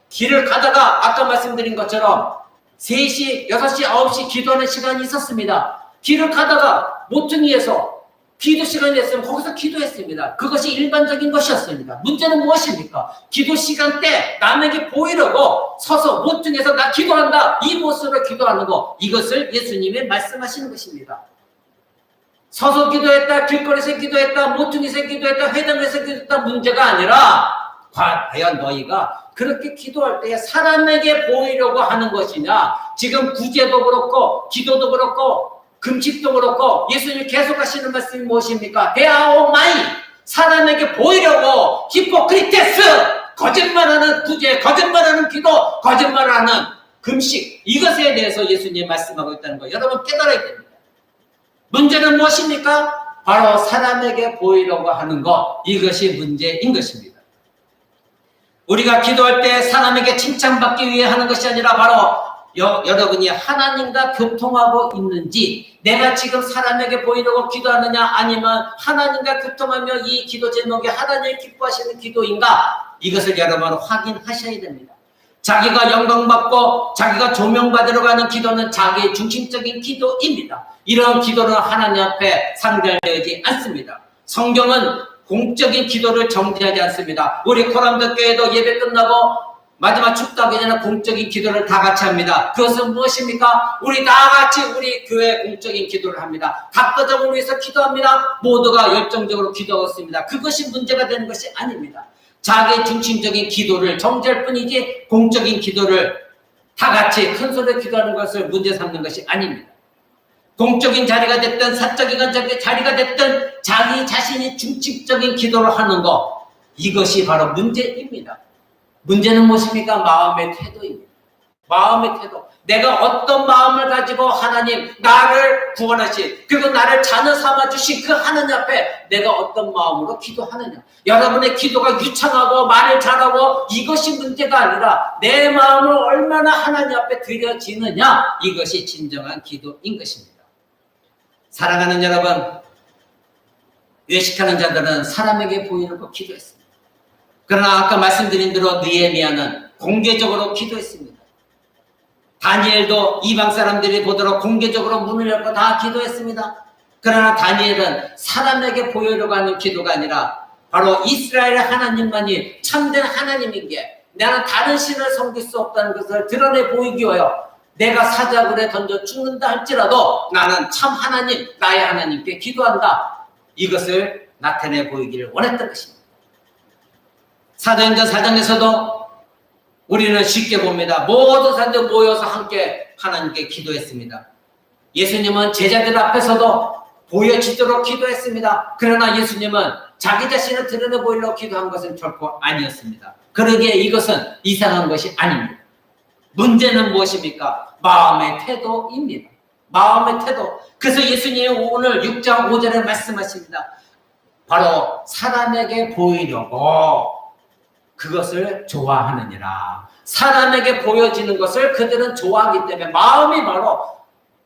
길을 가다가 아까 말씀드린 것처럼 3시, 6시, 9시 기도하는 시간이 있었습니다. 길을 가다가 모퉁이에서 기도 시간이 됐으면 거기서 기도했습니다. 그것이 일반적인 것이었습니다. 문제는 무엇입니까? 기도 시간 때 남에게 보이려고 서서 모퉁이에서 나 기도한다, 이 모습으로 기도하는 거, 이것을 예수님이 말씀하시는 것입니다. 서서 기도했다, 길거리에서 기도했다, 모퉁이에서 기도했다, 회당에서 기도했다, 문제가 아니라 과연 너희가 그렇게 기도할 때 사람에게 보이려고 하는 것이냐, 지금 구제도 그렇고 기도도 그렇고 금식도 그렇고 예수님 계속 하시는 말씀이 무엇입니까? 데아오마이, 사람에게 보이려고 히포크리테스, 거짓말하는 구제, 거짓말하는 기도, 거짓말하는 금식, 이것에 대해서 예수님 말씀하고 있다는 거 여러분 깨달아야 됩니다. 문제는 무엇입니까? 바로 사람에게 보이려고 하는 것, 이것이 문제인 것입니다. 우리가 기도할 때 사람에게 칭찬받기 위해 하는 것이 아니라 바로 여러분이 하나님과 교통하고 있는지, 내가 지금 사람에게 보이려고 기도하느냐, 아니면 하나님과 교통하며 이 기도 제목이 하나님이 기뻐하시는 기도인가, 이것을 여러분 확인하셔야 됩니다. 자기가 영광받고 자기가 조명받으러 가는 기도는 자기의 중심적인 기도입니다. 이런 기도는 하나님 앞에 상달되지 않습니다. 성경은 공적인 기도를 정죄하지 않습니다. 우리 코람도 교회도 예배 끝나고 마지막 축도하기 전에 공적인 기도를 다 같이 합니다. 그것은 무엇입니까? 우리 다 같이 우리 교회 공적인 기도를 합니다. 각가정을 위해서 기도합니다. 모두가 열정적으로 기도하고 있습니다. 그것이 문제가 되는 것이 아닙니다. 자기 중심적인 기도를 정죄할 뿐이지 공적인 기도를 다 같이 큰 소리로 기도하는 것을 문제 삼는 것이 아닙니다. 공적인 자리가 됐든 사적인 자리가 됐든 자기 자신이 중심적인 기도를 하는 것, 이것이 바로 문제입니다. 문제는 무엇입니까? 마음의 태도입니다. 마음의 태도. 내가 어떤 마음을 가지고 하나님 나를 구원하신, 그리고 나를 자녀 삼아주신 그 하나님 앞에 내가 어떤 마음으로 기도하느냐. 여러분의 기도가 유창하고 말을 잘하고 이것이 문제가 아니라 내 마음을 얼마나 하나님 앞에 드려지느냐, 이것이 진정한 기도인 것입니다. 사랑하는 여러분, 외식하는 자들은 사람에게 보이려고 기도했습니다. 그러나 아까 말씀드린 대로 느헤미야는 공개적으로 기도했습니다. 다니엘도 이방 사람들이 보도록 공개적으로 문을 열고 다 기도했습니다. 그러나 다니엘은 사람에게 보이려고 하는 기도가 아니라 바로 이스라엘의 하나님만이 참된 하나님인 게, 나는 다른 신을 섬길 수 없다는 것을 드러내 보이기 위하여 내가 사자굴에 던져 죽는다 할지라도 나는 참 하나님, 나의 하나님께 기도한다, 이것을 나타내 보이기를 원했던 것입니다. 사도행전 4장에서도 우리는 쉽게 봅니다. 모든 사람들 모여서 함께 하나님께 기도했습니다. 예수님은 제자들 앞에서도 보여지도록 기도했습니다. 그러나 예수님은 자기 자신을 드러내 보이려고 기도한 것은 결코 아니었습니다. 그러기에 이것은 이상한 것이 아닙니다. 문제는 무엇입니까? 마음의 태도입니다. 마음의 태도. 그래서 예수님이 오늘 6장 5절에 말씀하십니다. 바로 사람에게 보이려고 그것을 좋아하느니라. 사람에게 보여지는 것을 그들은 좋아하기 때문에 마음이 바로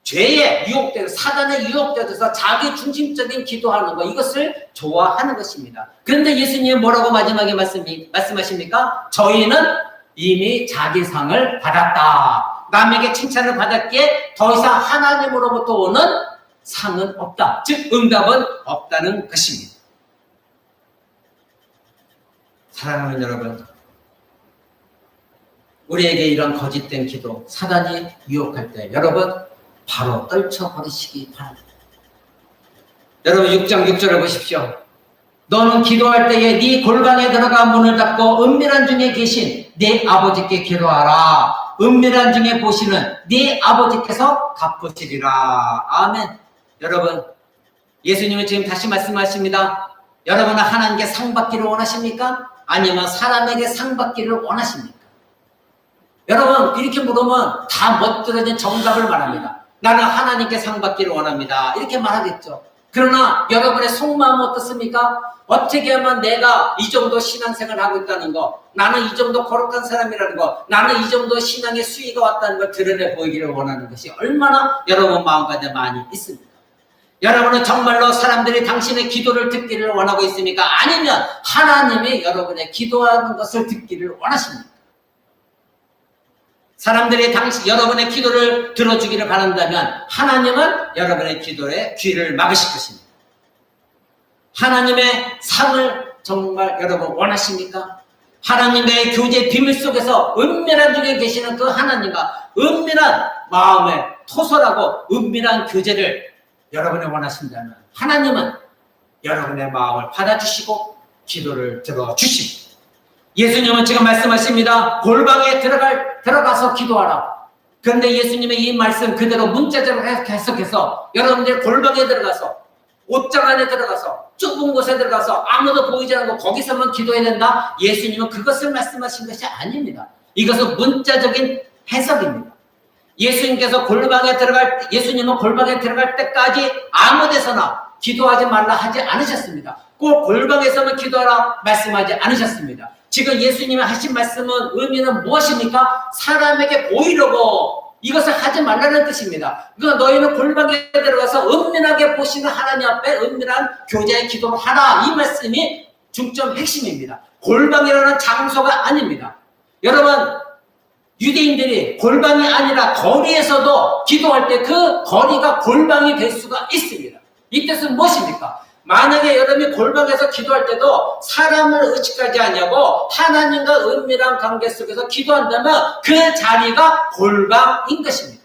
죄에 유혹되고 사단에 유혹되어서 자기 중심적인 기도하는 것, 이것을 좋아하는 것입니다. 그런데 예수님이 뭐라고 마지막에 말씀하십니까? 저희는 이미 자기 상을 받았다. 남에게 칭찬을 받았기에 더 이상 하나님으로부터 오는 상은 없다. 즉 응답은 없다는 것입니다. 사랑하는 여러분, 우리에게 이런 거짓된 기도, 사단이 유혹할 때 여러분 바로 떨쳐버리시기 바랍니다. 여러분 6장 6절을 보십시오. 너는 기도할 때에 네 골방에 들어가 문을 닫고 은밀한 중에 계신 네 아버지께 기도하라. 은밀한 중에 보시는 네 아버지께서 갚으시리라. 아멘. 여러분, 예수님은 지금 다시 말씀하십니다. 여러분은 하나님께 상 받기를 원하십니까? 아니면 사람에게 상 받기를 원하십니까? 여러분, 이렇게 물으면 다 멋들어진 정답을 말합니다. 나는 하나님께 상 받기를 원합니다. 이렇게 말하겠죠. 그러나 여러분의 속마음은 어떻습니까? 어떻게 하면 내가 이 정도 신앙생활을 하고 있다는 거, 나는 이 정도 거룩한 사람이라는 거, 나는 이 정도 신앙의 수위가 왔다는 걸 드러내 보이기를 원하는 것이 얼마나 여러분 마음가짐에 많이 있습니까? 여러분은 정말로 사람들이 당신의 기도를 듣기를 원하고 있습니까? 아니면 하나님이 여러분의 기도하는 것을 듣기를 원하십니까? 사람들이 여러분의 기도를 들어주기를 바란다면 하나님은 여러분의 기도에 귀를 막으실 것입니다. 하나님의 상을 정말 여러분 원하십니까? 하나님의 교제 비밀 속에서 은밀한 중에 계시는 그 하나님과 은밀한 마음에 토설하고 은밀한 교제를 여러분이 원하신다면 하나님은 여러분의 마음을 받아주시고 기도를 들어주십니다. 예수님은 지금 말씀하십니다. 골방에 들어가서 기도하라. 그런데 예수님의 이 말씀 그대로 문자적으로 해석해서 여러분들 골방에 들어가서 옷장 안에 들어가서 좁은 곳에 들어가서 아무도 보이지 않고 거기서만 기도해야 된다. 예수님은 그것을 말씀하신 것이 아닙니다. 이것은 문자적인 해석입니다. 예수님은 골방에 들어갈 때까지 아무 데서나 기도하지 말라 하지 않으셨습니다. 꼭 골방에서만 기도하라 말씀하지 않으셨습니다. 지금 예수님이 하신 말씀은 의미는 무엇입니까? 사람에게 보이려고 이것을 하지 말라는 뜻입니다. 그러니까 너희는 골방에 들어가서 은밀하게 보시는 하나님 앞에 은밀한 교제의 기도를 하라. 이 말씀이 중점 핵심입니다. 골방이라는 장소가 아닙니다. 여러분, 유대인들이 골방이 아니라 거리에서도 기도할 때 그 거리가 골방이 될 수가 있습니다. 이 뜻은 무엇입니까? 만약에 여러분이 골방에서 기도할 때도 사람을 의식하지 않냐고 하나님과 은밀한 관계 속에서 기도한다면 그 자리가 골방인 것입니다.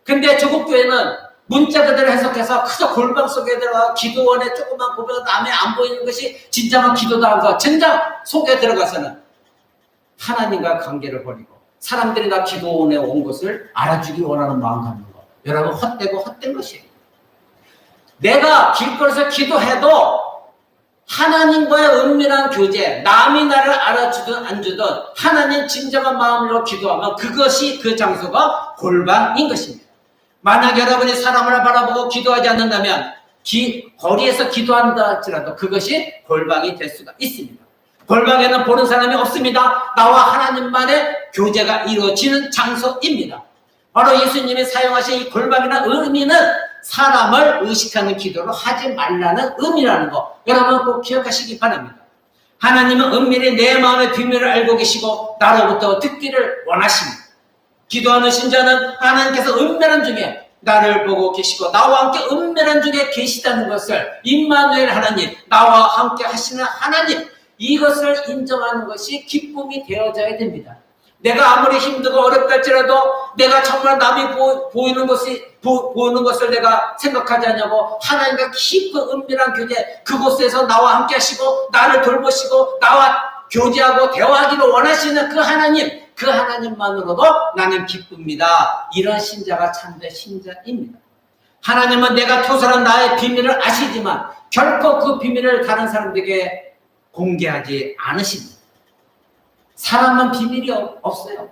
근데 조국 교회는 문자 그대로 해석해서 그저 골방 속에 들어가 기도원에 조그만 보면 남의 안 보이는 것이 진정한 기도다 하면서 진정 속에 들어가서는 하나님과 관계를 버리고 사람들이 다 기도원에 온 것을 알아주기 원하는 마음 갖는 것. 여러분 헛되고 헛된 것이에요. 내가 길거리에서 기도해도 하나님과의 은밀한 교제, 남이 나를 알아주든 안 주든 하나님 진정한 마음으로 기도하면 그것이 그 장소가 골방인 것입니다. 만약 여러분이 사람을 바라보고 기도하지 않는다면 거리에서 기도한다 할지라도 그것이 골방이 될 수가 있습니다. 골방에는 보는 사람이 없습니다. 나와 하나님만의 교제가 이루어지는 장소입니다. 바로 예수님이 사용하신 이 골방이라는 의미는 사람을 의식하는 기도를 하지 말라는 의미라는 거 여러분 꼭 기억하시기 바랍니다. 하나님은 은밀히 내 마음의 비밀을 알고 계시고 나로부터 듣기를 원하십니다. 기도하는 신자는 하나님께서 은밀한 중에 나를 보고 계시고 나와 함께 은밀한 중에 계시다는 것을 임마누엘 하나님, 나와 함께 하시는 하나님, 이것을 인정하는 것이 기쁨이 되어져야 됩니다. 내가 아무리 힘들고 어렵다 할지라도 내가 정말 남이 보이는 것을 내가 생각하지 않냐고 하나님과 깊은 은밀한 교제, 그곳에서 나와 함께 하시고 나를 돌보시고 나와 교제하고 대화하기를 원하시는 그 하나님, 그 하나님만으로도 나는 기쁩니다. 이런 신자가 참된 신자입니다. 하나님은 내가 토설한 나의 비밀을 아시지만 결코 그 비밀을 다른 사람들에게 공개하지 않으십니다. 사람은 비밀이 없어요.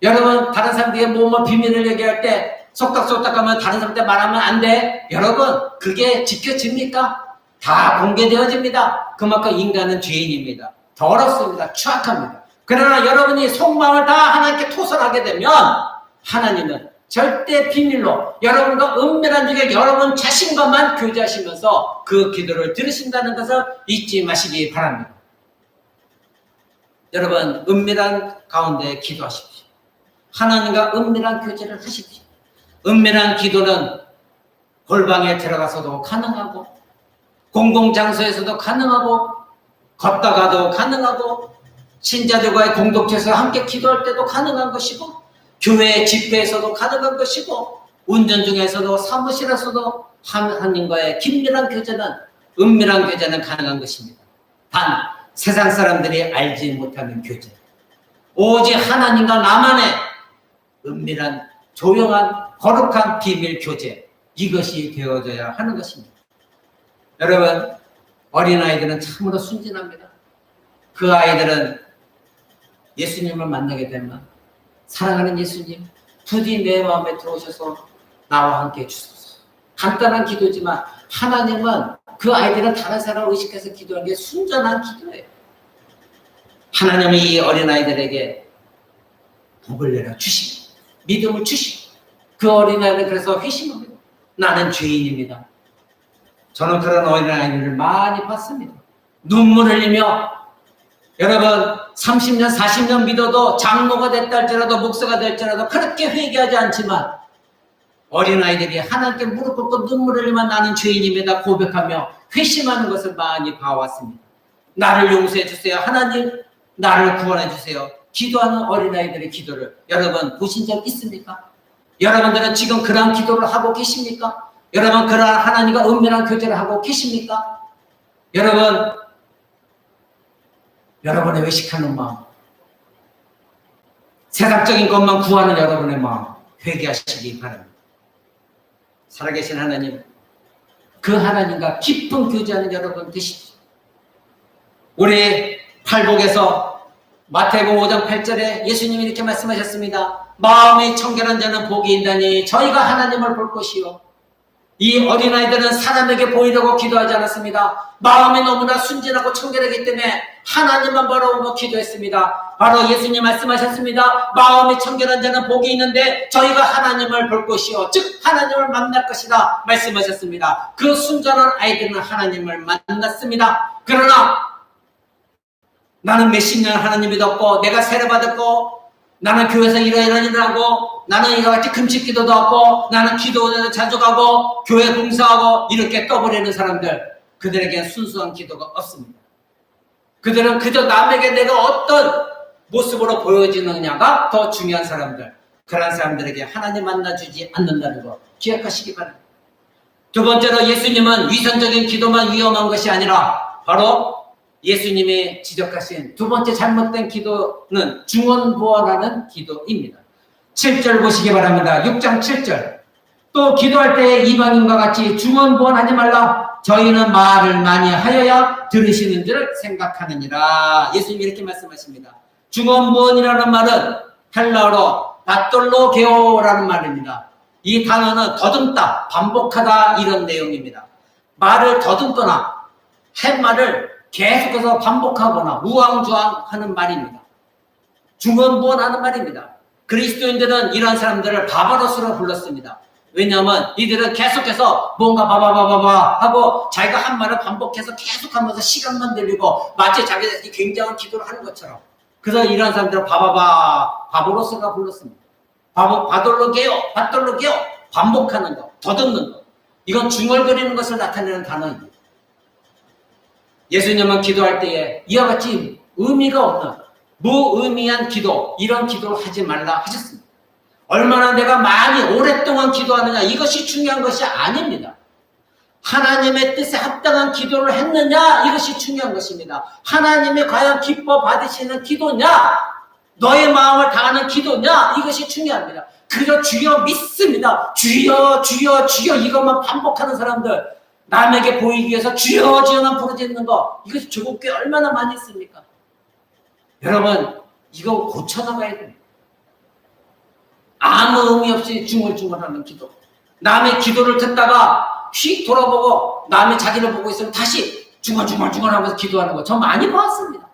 여러분 다른 사람들에게 뭐뭐 비밀을 얘기할 때 속닥속닥 하면 다른 사람한테 말하면 안 돼. 여러분 그게 지켜집니까? 다 공개되어집니다. 그만큼 인간은 죄인입니다. 더럽습니다. 추악합니다. 그러나 여러분이 속마음을 다 하나님께 토설하게 되면 하나님은 절대 비밀로 여러분과 은밀한 중에 여러분 자신과만 교제하시면서 그 기도를 들으신다는 것을 잊지 마시기 바랍니다. 여러분 은밀한 가운데 기도하십시오. 하나님과 은밀한 교제를 하십시오. 은밀한 기도는 골방에 들어가서도 가능하고 공공장소에서도 가능하고 걷다가도 가능하고 신자들과의 공동체에서 함께 기도할 때도 가능한 것이고 교회 집회에서도 가능한 것이고 운전 중에서도 사무실에서도 하나님과의 긴밀한 교제는 은밀한 교제는 가능한 것입니다. 단 세상 사람들이 알지 못하는 교제, 오직 하나님과 나만의 은밀한 조용한 거룩한 비밀 교제, 이것이 되어져야 하는 것입니다. 여러분, 어린아이들은 참으로 순진합니다. 그 아이들은 예수님을 만나게 되면 사랑하는 예수님, 부디 내 마음에 들어오셔서 나와 함께 해주소서. 간단한 기도지만 하나님은 그 아이들은 다른 사람을 의식해서 기도하는 게 순전한 기도예요. 하나님이 이 어린아이들에게 복을 내려 주시고 믿음을 주시고 그 어린아이는 그래서 회심합니다. 나는 죄인입니다. 저는 그런 어린아이들을 많이 봤습니다. 눈물 흘리며 여러분 30년 40년 믿어도 장로가 됐다 할지라도 목사가 될지라도 그렇게 회개하지 않지만 어린아이들이 하나님께 무릎 꿇고 눈물 흘리며 나는 죄인입니다 고백하며 회심하는 것을 많이 봐왔습니다. 나를 용서해 주세요. 하나님 나를 구원해 주세요. 기도하는 어린아이들의 기도를 여러분 보신 적 있습니까? 여러분들은 지금 그러한 기도를 하고 계십니까? 여러분 그러한 하나님과 은밀한 교제를 하고 계십니까? 여러분의 외식하는 마음, 세상적인 것만 구하는 여러분의 마음 회개하시기 바랍니다. 살아계신 하나님, 그 하나님과 깊은 교제하는 여러분 되십시오. 우리 팔복에서 마태복음 5장 8절에 예수님이 이렇게 말씀하셨습니다. 마음이 청결한 자는 복이 있나니 저희가 하나님을 볼 것이요. 이 어린아이들은 사람에게 보이려고 기도하지 않았습니다. 마음이 너무나 순진하고 청결하기 때문에 하나님만 바라보며 기도했습니다. 바로 예수님 말씀하셨습니다. 마음이 청결한 자는 복이 있는데 저희가 하나님을 볼 것이요 즉 하나님을 만날 것이다 말씀하셨습니다. 그 순전한 아이들은 하나님을 만났습니다. 그러나 나는 몇십 년 하나님 믿었고 내가 세례받았고 나는 교회에서 이런 일을 하고 나는 이와 같이 금식 기도도 하고 나는 기도원에 자주 가고 교회 봉사하고 이렇게 떠버리는 사람들, 그들에게는 순수한 기도가 없습니다. 그들은 그저 남에게 내가 어떤 모습으로 보여지느냐가 더 중요한 사람들, 그런 사람들에게 하나님 만나주지 않는다는 거 기억하시기 바랍니다. 두 번째로 예수님은 위선적인 기도만 위험한 것이 아니라 바로 예수님이 지적하신 두 번째 잘못된 기도는 중언부언하는 기도입니다. 7절 보시기 바랍니다. 6장 7절. 또 기도할 때 이방인과 같이 중언부언하지 말라. 저희는 말을 많이 하여야 들으시는 줄 생각하느니라. 예수님이 이렇게 말씀하십니다. 중언부언이라는 말은 헬라어로 바톨로게오라는 말입니다. 이 단어는 더듬다, 반복하다 이런 내용입니다. 말을 더듬거나 할 말을 계속해서 반복하거나 우왕좌왕하는 말입니다. 중언부언하는 말입니다. 그리스도인들은 이런 사람들을 바바로스로 불렀습니다. 왜냐하면 이들은 계속해서 뭔가 바바바바바 하고 자기가 한 말을 반복해서 계속하면서 시간만 들리고 마치 자기들이 굉장한 기도를 하는 것처럼, 그래서 이런 사람들을 바바로스가 불렀습니다. 바돌로게요 반복하는 것, 더듬는 것, 이건 중얼거리는 것을 나타내는 단어입니다. 예수님은 기도할 때에 이와 같이 의미가 없는 무의미한 기도, 이런 기도를 하지 말라 하셨습니다. 얼마나 내가 많이 오랫동안 기도하느냐, 이것이 중요한 것이 아닙니다. 하나님의 뜻에 합당한 기도를 했느냐, 이것이 중요한 것입니다. 하나님이 과연 기뻐 받으시는 기도냐, 너의 마음을 다하는 기도냐, 이것이 중요합니다. 그저 주여 믿습니다. 주여 주여 주여 이것만 반복하는 사람들, 남에게 보이기 위해서 주여 주여만 부르짖는 거, 이것이 조국교회 얼마나 많이 있습니까? 여러분, 이거 고쳐나가야 됩니다. 아무 의미 없이 중얼중얼하는 기도, 남의 기도를 듣다가 휙 돌아보고 남의 자기를 보고 있으면 다시 중얼중얼하면서 기도하는 거 저 많이 봤습니다.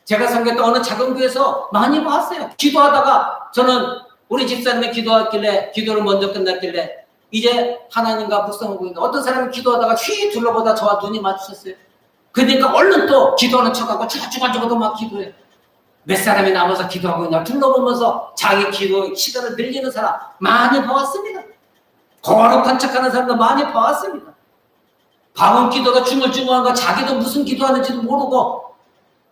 제가 섬겼던 어느 작은 교회에서 많이 봤어요. 기도하다가 저는 우리 집사님이 기도했길래, 기도를 먼저 끝났길래 이제 하나님과 묵상하고 있는데 어떤 사람이 기도하다가 휘 둘러보다 저와 눈이 마주쳤어요. 그러니까 얼른 또 기도하는 척하고 죽어도 막 기도해요. 몇 사람이 남아서 기도하고 있냐 둘러보면서 자기 기도 시간을 늘리는 사람 많이 봐왔습니다. 거룩한 척하는 사람도 많이 봐왔습니다. 방언 기도가 중얼중얼한 거, 자기도 무슨 기도하는지도 모르고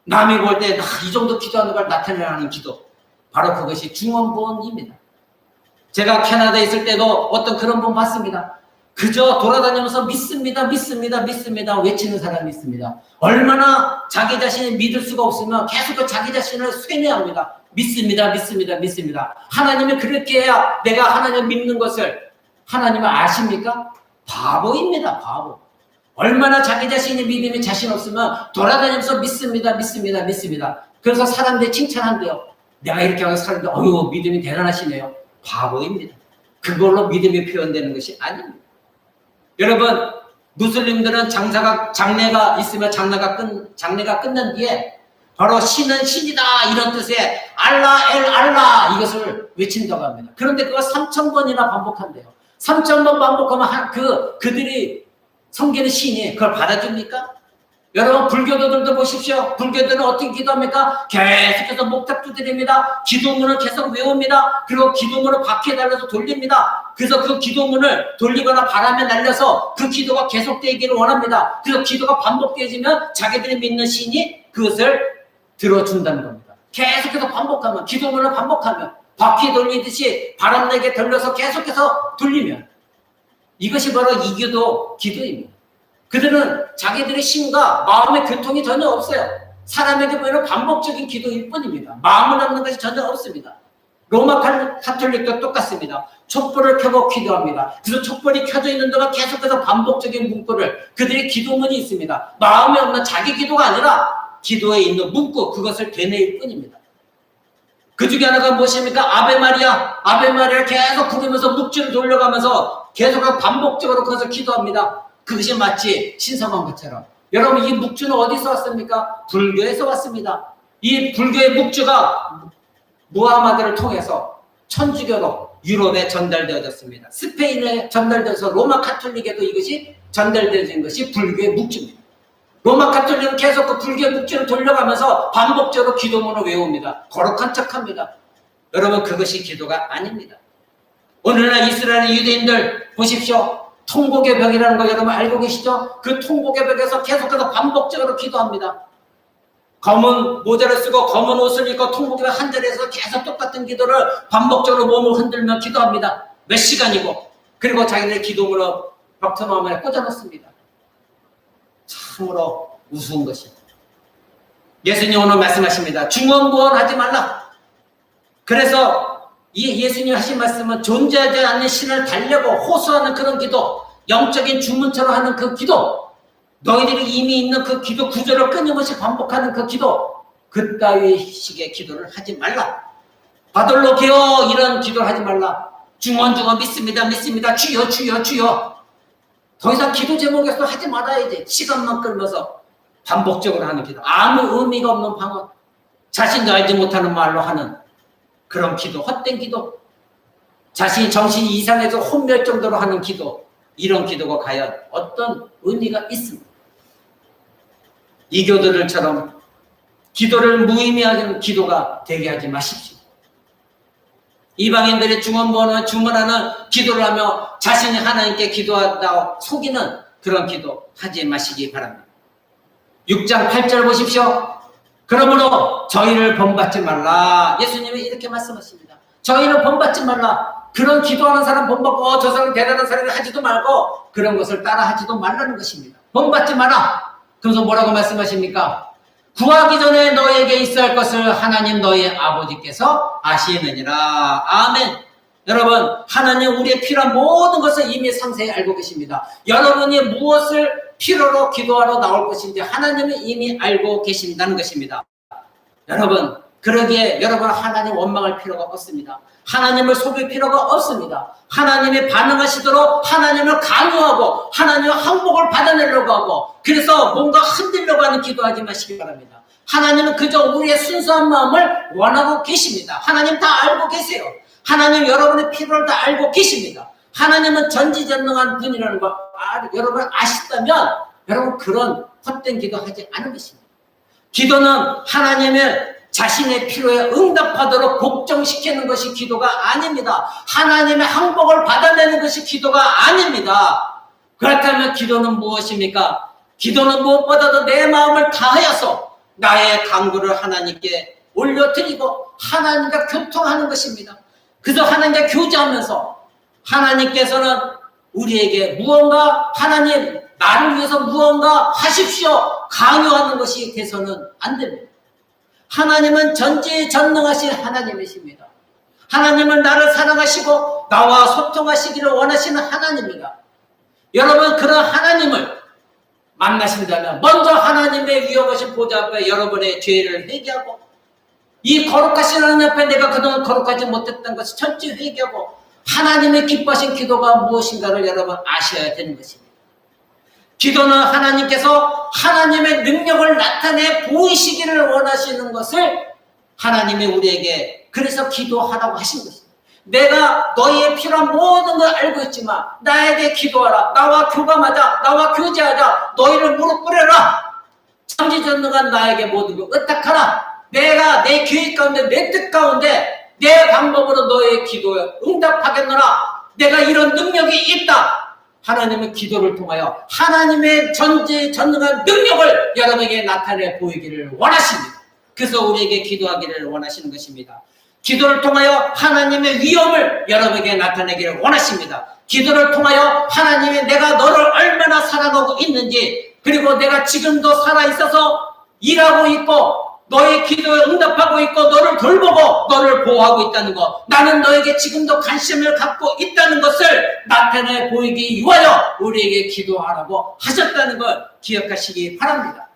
남이 볼 때 이 정도 기도하는 걸 나타내라는 기도, 바로 그것이 중언부언입니다. 제가 캐나다에 있을 때도 어떤 그런 분 봤습니다. 그저 돌아다니면서 믿습니다, 믿습니다, 믿습니다 외치는 사람이 있습니다. 얼마나 자기 자신이 믿을 수가 없으면 계속 자기 자신을 쇠뇌합니다. 믿습니다, 믿습니다, 믿습니다. 하나님이 그렇게 해야 내가 하나님을 믿는 것을 하나님은 아십니까? 바보입니다, 바보. 얼마나 자기 자신이 믿음이 자신 없으면 돌아다니면서 믿습니다, 믿습니다, 믿습니다. 그래서 사람들이 칭찬한대요. 내가 이렇게 하고 사람들, 어휴, 믿음이 대단하시네요. 바보입니다. 그걸로 믿음이 표현되는 것이 아닙니다. 여러분, 무슬림들은 장례가 있으면 장례가 끝난 뒤에 바로 신은 신이다 이런 뜻의 알라 엘 알라 이것을 외친다고 합니다. 그런데 그거 3,000번이나 반복한대요. 3,000번 반복하면 그들이 섬기는 신이 그걸 받아줍니까? 여러분, 불교도들도 보십시오. 불교도는 어떻게 기도합니까? 계속해서 목탁 두드립니다. 기도문을 계속 외웁니다. 그리고 기도문을 바퀴에 달려서 돌립니다. 그래서 그 기도문을 돌리거나 바람에 날려서 그 기도가 계속되기를 원합니다. 그래서 기도가 반복되어지면 자기들이 믿는 신이 그것을 들어준다는 겁니다. 계속해서 반복하면, 기도문을 반복하면, 바퀴 돌리듯이 바람 내게 돌려서 계속해서 돌리면 이것이 바로 이교도 기도입니다. 그들은 자기들의 신과 마음의 교통이 전혀 없어요. 사람에게 보이는 반복적인 기도일 뿐입니다. 마음을 잡는 것이 전혀 없습니다. 로마 가톨릭도 똑같습니다. 촛불을 켜고 기도합니다. 그래서 촛불이 켜져 있는 동안 계속해서 반복적인 문구를, 그들의 기도문이 있습니다. 마음에 없는 자기 기도가 아니라 기도에 있는 문구, 그것을 되뇌일 뿐입니다. 그 중에 하나가 무엇입니까? 아베 마리아. 아베 마리아를 계속 부르면서 묵주를 돌려가면서 계속 반복적으로 그것을 기도합니다. 그것이 마치 신성한 것처럼. 여러분, 이 묵주는 어디서 왔습니까? 불교에서 왔습니다. 이 불교의 묵주가 무하마드를 통해서 천주교로 유럽에 전달되어졌습니다. 스페인에 전달되어서 로마 가톨릭에도 이것이 전달되어진 것이 불교의 묵주입니다. 로마 가톨릭은 계속 그 불교의 묵주를 돌려가면서 반복적으로 기도문을 외웁니다. 거룩한 척합니다. 여러분, 그것이 기도가 아닙니다. 오늘날 이스라엘 유대인들 보십시오. 통곡의 벽이라는 거 여러분 알고 계시죠? 그 통곡의 벽에서 계속해서 반복적으로 기도합니다. 검은 모자를 쓰고 검은 옷을 입고 통곡의 벽 한 자리에서 계속 똑같은 기도를 반복적으로 몸을 흔들며 기도합니다. 몇 시간이고. 그리고 자기들의 기도문을 벽터마음에 꽂아놓습니다. 참으로 우스운 것입니다. 예수님 오늘 말씀하십니다. 중언부언하지 말라. 그래서 이 예수님 하신 말씀은 존재하지 않는 신을 달려고 호소하는 그런 기도, 영적인 주문처럼 하는 그 기도, 너희들이 이미 있는 그 기도 구조를 끊임없이 반복하는 그 기도, 그따위 식의 기도를 하지 말라. 바들로 개어 이런 기도를 하지 말라. 중언중언 믿습니다, 믿습니다. 주여, 주여, 주여. 더 이상 기도 제목에서 하지 말아야지. 시간만 끌면서 반복적으로 하는 기도. 아무 의미가 없는 방언. 자신도 알지 못하는 말로 하는 그런 기도, 헛된 기도. 자신이 정신이 이상해서 혼멸 정도로 하는 기도. 이런 기도가 과연 어떤 의미가 있습니까? 이교도들처럼 기도를 무의미한 기도가 되게 하지 마십시오. 이방인들이 주문하는 기도를 하며 자신이 하나님께 기도한다고 속이는 그런 기도 하지 마시기 바랍니다. 6장 8절 보십시오. 그러므로 저희를 본받지 말라. 예수님이 이렇게 말씀하십니다. 저희를 본받지 말라. 그런 기도하는 사람 본받고 저 사람 대단한 사람이 하지도 말고 그런 것을 따라 하지도 말라는 것입니다. 본받지 마라. 그래서 뭐라고 말씀하십니까? 구하기 전에 너에게 있어야 할 것을 하나님 너의 아버지께서 아시느니라. 아멘. 여러분, 하나님 우리의 필요한 모든 것을 이미 상세히 알고 계십니다. 여러분이 무엇을 필요로 기도하러 나올 것인지 하나님은 이미 알고 계신다는 것입니다. 여러분, 그러기에 여러분 하나님 원망할 필요가 없습니다. 하나님을 속일 필요가 없습니다. 하나님이 반응하시도록 하나님을 강요하고 하나님의 항복을 받아내려고 하고 그래서 뭔가 흔들려고 하는 기도하지 마시기 바랍니다. 하나님은 그저 우리의 순수한 마음을 원하고 계십니다. 하나님 다 알고 계세요. 하나님 여러분의 필요를 다 알고 계십니다. 하나님은 전지전능한 분이라는 걸 여러분 아시다면 여러분 그런 헛된 기도하지 않은 것입니다. 기도는 하나님의 자신의 필요에 응답하도록 복종시키는 것이 기도가 아닙니다. 하나님의 항복을 받아내는 것이 기도가 아닙니다. 그렇다면 기도는 무엇입니까? 기도는 무엇보다도 내 마음을 다하여서 나의 간구를 하나님께 올려드리고 하나님과 교통하는 것입니다. 그래서 하나님과 교제하면서 하나님께서는 우리에게 무언가 하나님 나를 위해서 무언가 하십시오 강요하는 것이 돼서는 안 됩니다. 하나님은 전지전능하신 하나님이십니다. 하나님은 나를 사랑하시고 나와 소통하시기를 원하시는 하나님입니다. 여러분 그런 하나님을 만나신다면 먼저 하나님의 위엄하신 보좌 앞에 여러분의 죄를 회개하고 이 거룩하신 하나님 앞에 내가 그동안 거룩하지 못했던 것을 철저히 회개하고 하나님의 기뻐하신 기도가 무엇인가를 여러분 아셔야 되는 것입니다. 기도는 하나님께서 하나님의 능력을 나타내 보이시기를 원하시는 것을 하나님이 우리에게 그래서 기도하라고 하신 것입니다. 내가 너희의 필요한 모든 걸 알고 있지만 나에게 기도하라. 나와 교감하자. 나와 교제하자. 너희를 무릎 꿇어라. 전지전능한 나에게 모든 걸 의탁하라. 내가 내 계획 가운데 내 뜻 가운데 내 방법으로 너의 기도에 응답하겠노라. 내가 이런 능력이 있다. 하나님은 기도를 통하여 하나님의 전지전능한 능력을 여러분에게 나타내 보이기를 원하십니다. 그래서 우리에게 기도하기를 원하시는 것입니다. 기도를 통하여 하나님의 위엄을 여러분에게 나타내기를 원하십니다. 기도를 통하여 하나님이 내가 너를 얼마나 사랑하고 있는지 그리고 내가 지금도 살아있어서 일하고 있고 너의 기도에 응답하고 있고 너를 돌보고 너를 보호하고 있다는 것 나는 너에게 지금도 관심을 갖고 있다는 것을 나타내 보이기 위하여 우리에게 기도하라고 하셨다는 걸 기억하시기 바랍니다.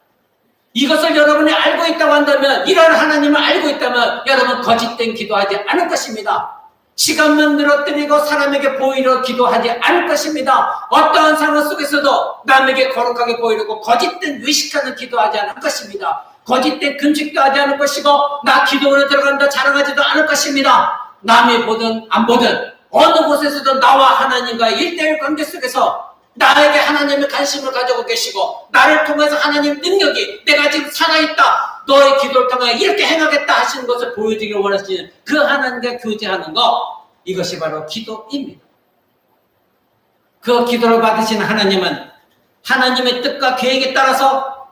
이것을 여러분이 알고 있다고 한다면 이런 하나님을 알고 있다면 여러분 거짓된 기도하지 않을 것입니다. 시간만 늘어뜨리고 사람에게 보이려 기도하지 않을 것입니다. 어떠한 상황 속에서도 남에게 거룩하게 보이려고 거짓된 외식하는 기도하지 않을 것입니다. 거짓된 금식도 하지 않을 것이고 나 기도원에 들어간다 자랑하지도 않을 것입니다. 남이 보든 안 보든 어느 곳에서도 나와 하나님과의 1:1 관계 속에서 나에게 하나님의 관심을 가지고 계시고 나를 통해서 하나님 능력이 내가 지금 살아있다. 너의 기도를 통해 이렇게 행하겠다 하시는 것을 보여주길 원하시는 그 하나님과 교제하는 것 이것이 바로 기도입니다. 그 기도를 받으신 하나님은 하나님의 뜻과 계획에 따라서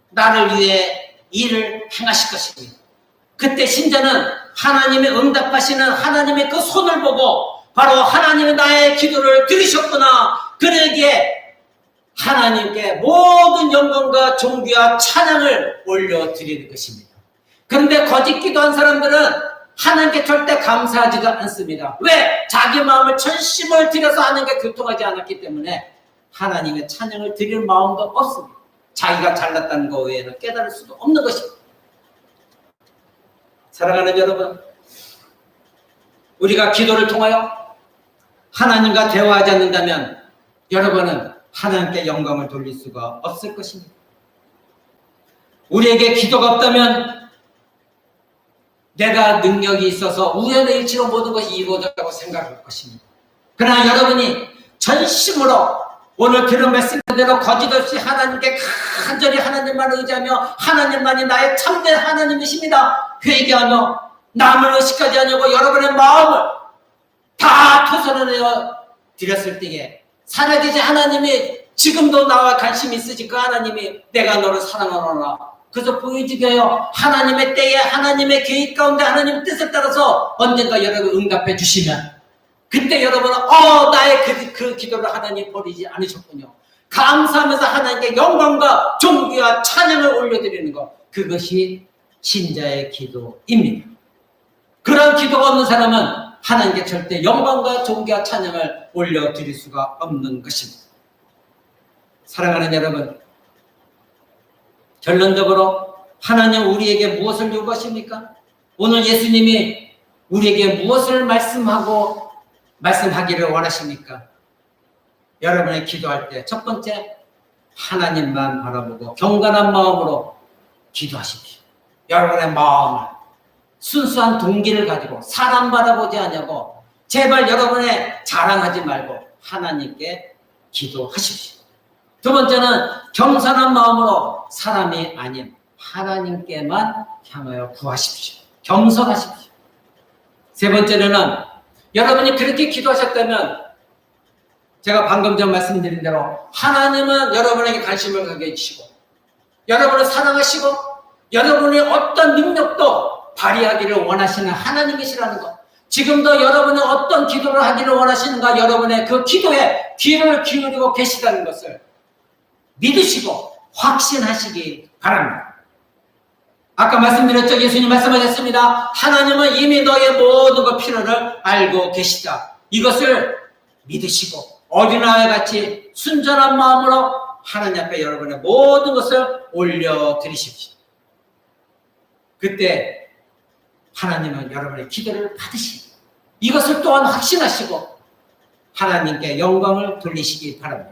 나를 위해 일을 행하실 것입니다. 그때 신자는 하나님의 응답하시는 하나님의 그 손을 보고 바로 하나님이 나의 기도를 들으셨구나. 그에게 하나님께 모든 영광과 존귀와 찬양을 올려드리는 것입니다. 그런데 거짓 기도한 사람들은 하나님께 절대 감사하지도 않습니다. 왜? 자기 마음을 전심을 들여서 하나님께 교통하지 않았기 때문에 하나님의 찬양을 드릴 마음도 없습니다. 자기가 잘났다는 것 외에는 깨달을 수도 없는 것입니다. 사랑하는 여러분, 우리가 기도를 통하여 하나님과 대화하지 않는다면 여러분은 하나님께 영광을 돌릴 수가 없을 것입니다. 우리에게 기도가 없다면 내가 능력이 있어서 우연의 일치로 모든 것이 이루어졌다고 생각할 것입니다. 그러나 여러분이 전심으로 오늘 들은 말씀 그대로 거짓 없이 하나님께 간절히 하나님만 의지하며 하나님만이 나의 참된 하나님이십니다. 회개하며 남을 의식하지 않으려고 여러분의 마음을 다 토설해내어 드렸을 때에 살아계신 하나님이 지금도 나와 관심이 있으신 그 하나님이 내가 너를 사랑하노라. 그래서 보여지게 하여 하나님의 때에 하나님의 계획 가운데 하나님 뜻에 따라서 언젠가 여러분 응답해 주시면 그때 여러분은 나의 그 기도를 하나님 버리지 않으셨군요. 감사하면서 하나님께 영광과 존귀와 찬양을 올려드리는 것 그것이 신자의 기도입니다. 그런 기도가 없는 사람은 하나님께 절대 영광과 존귀와 찬양을 올려드릴 수가 없는 것입니다. 사랑하는 여러분, 결론적으로 하나님 우리에게 무엇을 요구하십니까? 오늘 예수님이 우리에게 무엇을 말씀하기를 원하십니까? 여러분의 기도할 때 첫 번째 하나님만 바라보고 경건한 마음으로 기도하십시오. 여러분의 마음을 순수한 동기를 가지고 사람 바라보지 않냐고 제발 여러분의 자랑하지 말고 하나님께 기도하십시오. 두 번째는 겸손한 마음으로 사람이 아닌 하나님께만 향하여 구하십시오. 겸손하십시오. 세 번째는 여러분이 그렇게 기도하셨다면 제가 방금 전 말씀드린 대로 하나님은 여러분에게 관심을 갖게 해주시고 여러분을 사랑하시고 여러분의 어떤 능력도 발휘하기를 원하시는 하나님이시라는 것 지금도 여러분은 어떤 기도를 하기를 원하시는가, 여러분의 그 기도에 귀를 기울이고 계시다는 것을 믿으시고 확신하시기 바랍니다. 아까 말씀드렸죠. 예수님 말씀하셨습니다. 하나님은 이미 너의 모든 것 필요를 알고 계시다. 이것을 믿으시고 어린아이 같이 순전한 마음으로 하나님 앞에 여러분의 모든 것을 올려드리십시오. 그때 하나님은 여러분의 기도를 받으시고 이것을 또한 확신하시고 하나님께 영광을 돌리시기 바랍니다.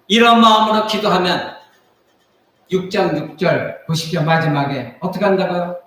이런 마음으로 기도하면 6장 6절 보십시오. 마지막에 어떻게 한다고요?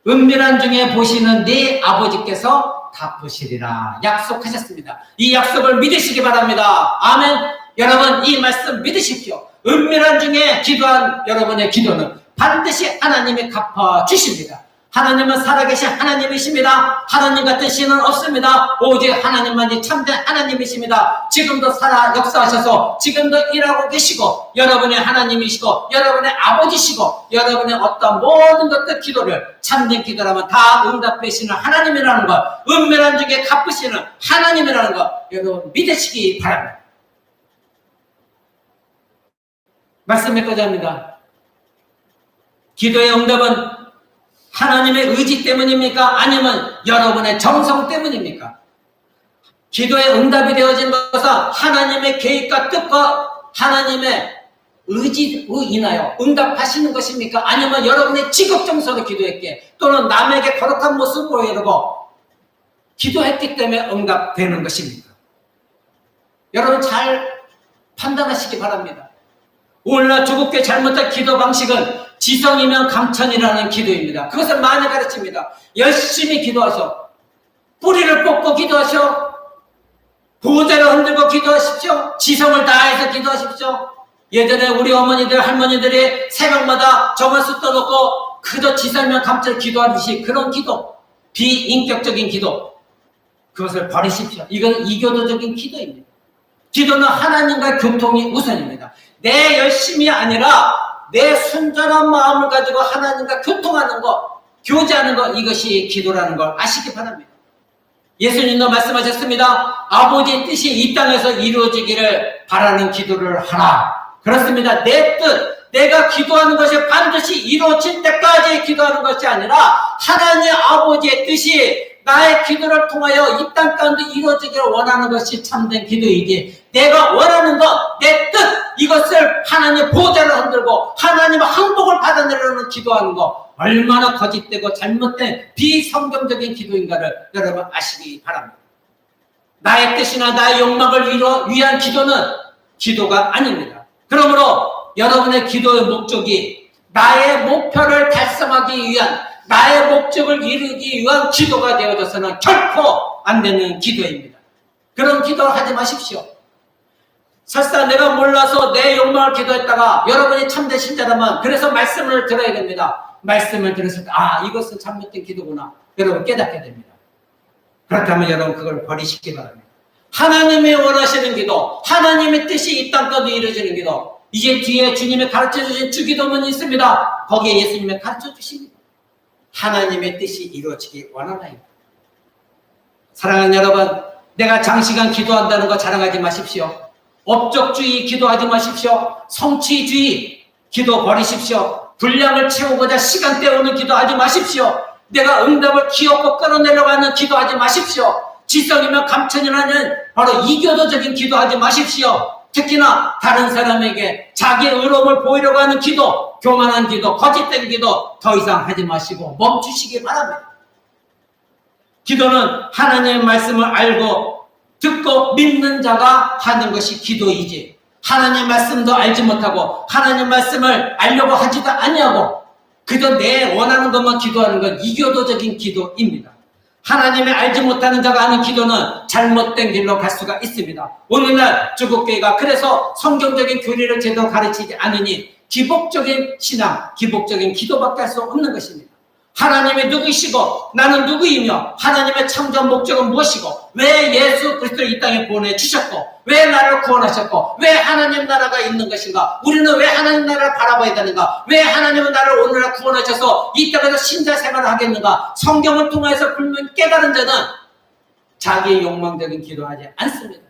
은밀한 중에 보시는 네 아버지께서 갚으시리라 약속하셨습니다. 이 약속을 믿으시기 바랍니다. 아멘. 여러분 이 말씀 믿으십시오. 은밀한 중에 기도한 여러분의 기도는 반드시 하나님이 갚아주십니다. 하나님은 살아계신 하나님이십니다. 하나님 같은 신은 없습니다. 오직 하나님만이 참된 하나님이십니다. 지금도 살아 역사하셔서 지금도 일하고 계시고 여러분의 하나님이시고 여러분의 아버지시고 여러분의 어떤 모든 것들 기도를 참된 기도라면 다 응답하시는 하나님이라는 것, 은밀한 중에 갚으시는 하나님이라는 것 여러분 믿으시기 바랍니다. 말씀 맺고자 합니다. 기도의 응답은 하나님의 의지 때문입니까? 아니면 여러분의 정성 때문입니까? 기도의 응답이 되어진 것은 하나님의 계획과 뜻과 하나님의 의지에 인하여 응답하시는 것입니까? 아니면 여러분의 지극정성으로 기도했기에 또는 남에게 거룩한 모습을 보이려고 기도했기 때문에 응답되는 것입니까? 여러분 잘 판단하시기 바랍니다. 오늘날 조국교회 잘못된 기도 방식은 지성이면 감천이라는 기도입니다. 그것을 많이 가르칩니다. 열심히 기도하셔. 뿌리를 뽑고 기도하셔. 보호자를 흔들고 기도하십시오. 지성을 다해서 기도하십시오. 예전에 우리 어머니들, 할머니들이 새벽마다 정원수 떠놓고 그저 지성이면 감천 기도하듯이 그런 기도, 비인격적인 기도, 그것을 버리십시오. 이건 이교도적인 기도입니다. 기도는 하나님과 교통이 우선입니다. 내 열심이 아니라 내 순전한 마음을 가지고 하나님과 교통하는 것, 교제하는 것, 이것이 기도라는 걸 아시기 바랍니다. 예수님도 말씀하셨습니다. 아버지의 뜻이 이 땅에서 이루어지기를 바라는 기도를 하라. 그렇습니다. 내 뜻, 내가 기도하는 것이 반드시 이루어질 때까지 기도하는 것이 아니라 하나님 아버지의 뜻이 나의 기도를 통하여 이 땅 가운데 이루어지기를 원하는 것이 참된 기도이지, 내가 원하는 것, 내 뜻, 이것을 하나님 보호자를 흔들고 하나님의 항복을 받아내려는 기도하는 것, 얼마나 거짓되고 잘못된 비성경적인 기도인가를 여러분 아시기 바랍니다. 나의 뜻이나 나의 욕망을 위한 기도는 기도가 아닙니다. 그러므로 여러분의 기도의 목적이 나의 목표를 달성하기 위한, 나의 목적을 이루기 위한 기도가 되어져서는 결코 안 되는 기도입니다. 그런 기도를 하지 마십시오. 설사 내가 몰라서 내 욕망을 기도했다가 여러분이 참된 신자라면 그래서 말씀을 들어야 됩니다. 말씀을 들었을 때 이것은 잘못된 기도구나, 여러분 깨닫게 됩니다. 그렇다면 여러분 그걸 버리시기 바랍니다. 하나님이 원하시는 기도, 하나님의 뜻이 이 땅까지 이루어지는 기도, 이제 뒤에 주님이 가르쳐주신 주기도문이 있습니다. 거기에 예수님이 가르쳐주십니다. 하나님의 뜻이 이루어지기 원하나이다. 사랑하는 여러분, 내가 장시간 기도한다는 거 자랑하지 마십시오. 업적주의 기도하지 마십시오. 성취주의 기도 버리십시오. 분량을 채우고자 시간 때우는 기도하지 마십시오. 내가 응답을 기어코 끌어내려고 하는 기도하지 마십시오. 지성이면 감천이라는 바로 이교도적인 기도하지 마십시오. 특히나 다른 사람에게 자기의 의로움을 보이려고 하는 기도, 교만한 기도, 거짓된 기도 더 이상 하지 마시고 멈추시기 바랍니다. 기도는 하나님의 말씀을 알고 듣고 믿는 자가 하는 것이 기도이지, 하나님 말씀도 알지 못하고 하나님 말씀을 알려고 하지도 아니하고 그저 내 원하는 것만 기도하는 건 이교도적인 기도입니다. 하나님을 알지 못하는 자가 하는 기도는 잘못된 길로 갈 수가 있습니다. 오늘날 조국교회가 그래서 성경적인 교리를 제대로 가르치지 않으니 기복적인 신앙, 기복적인 기도밖에 할 수 없는 것입니다. 하나님이 누구이시고 나는 누구이며 하나님의 창조한 목적은 무엇이고 왜 예수 그리스도를 이 땅에 보내주셨고 왜 나를 구원하셨고 왜 하나님 나라가 있는 것인가, 우리는 왜 하나님 나라를 바라봐야 되는가, 왜 하나님은 나를 오늘날 구원하셔서 이 땅에서 신자 생활을 하겠는가, 성경을 통해서 분명히 깨달은 자는 자기의 욕망적인 기도하지 않습니다.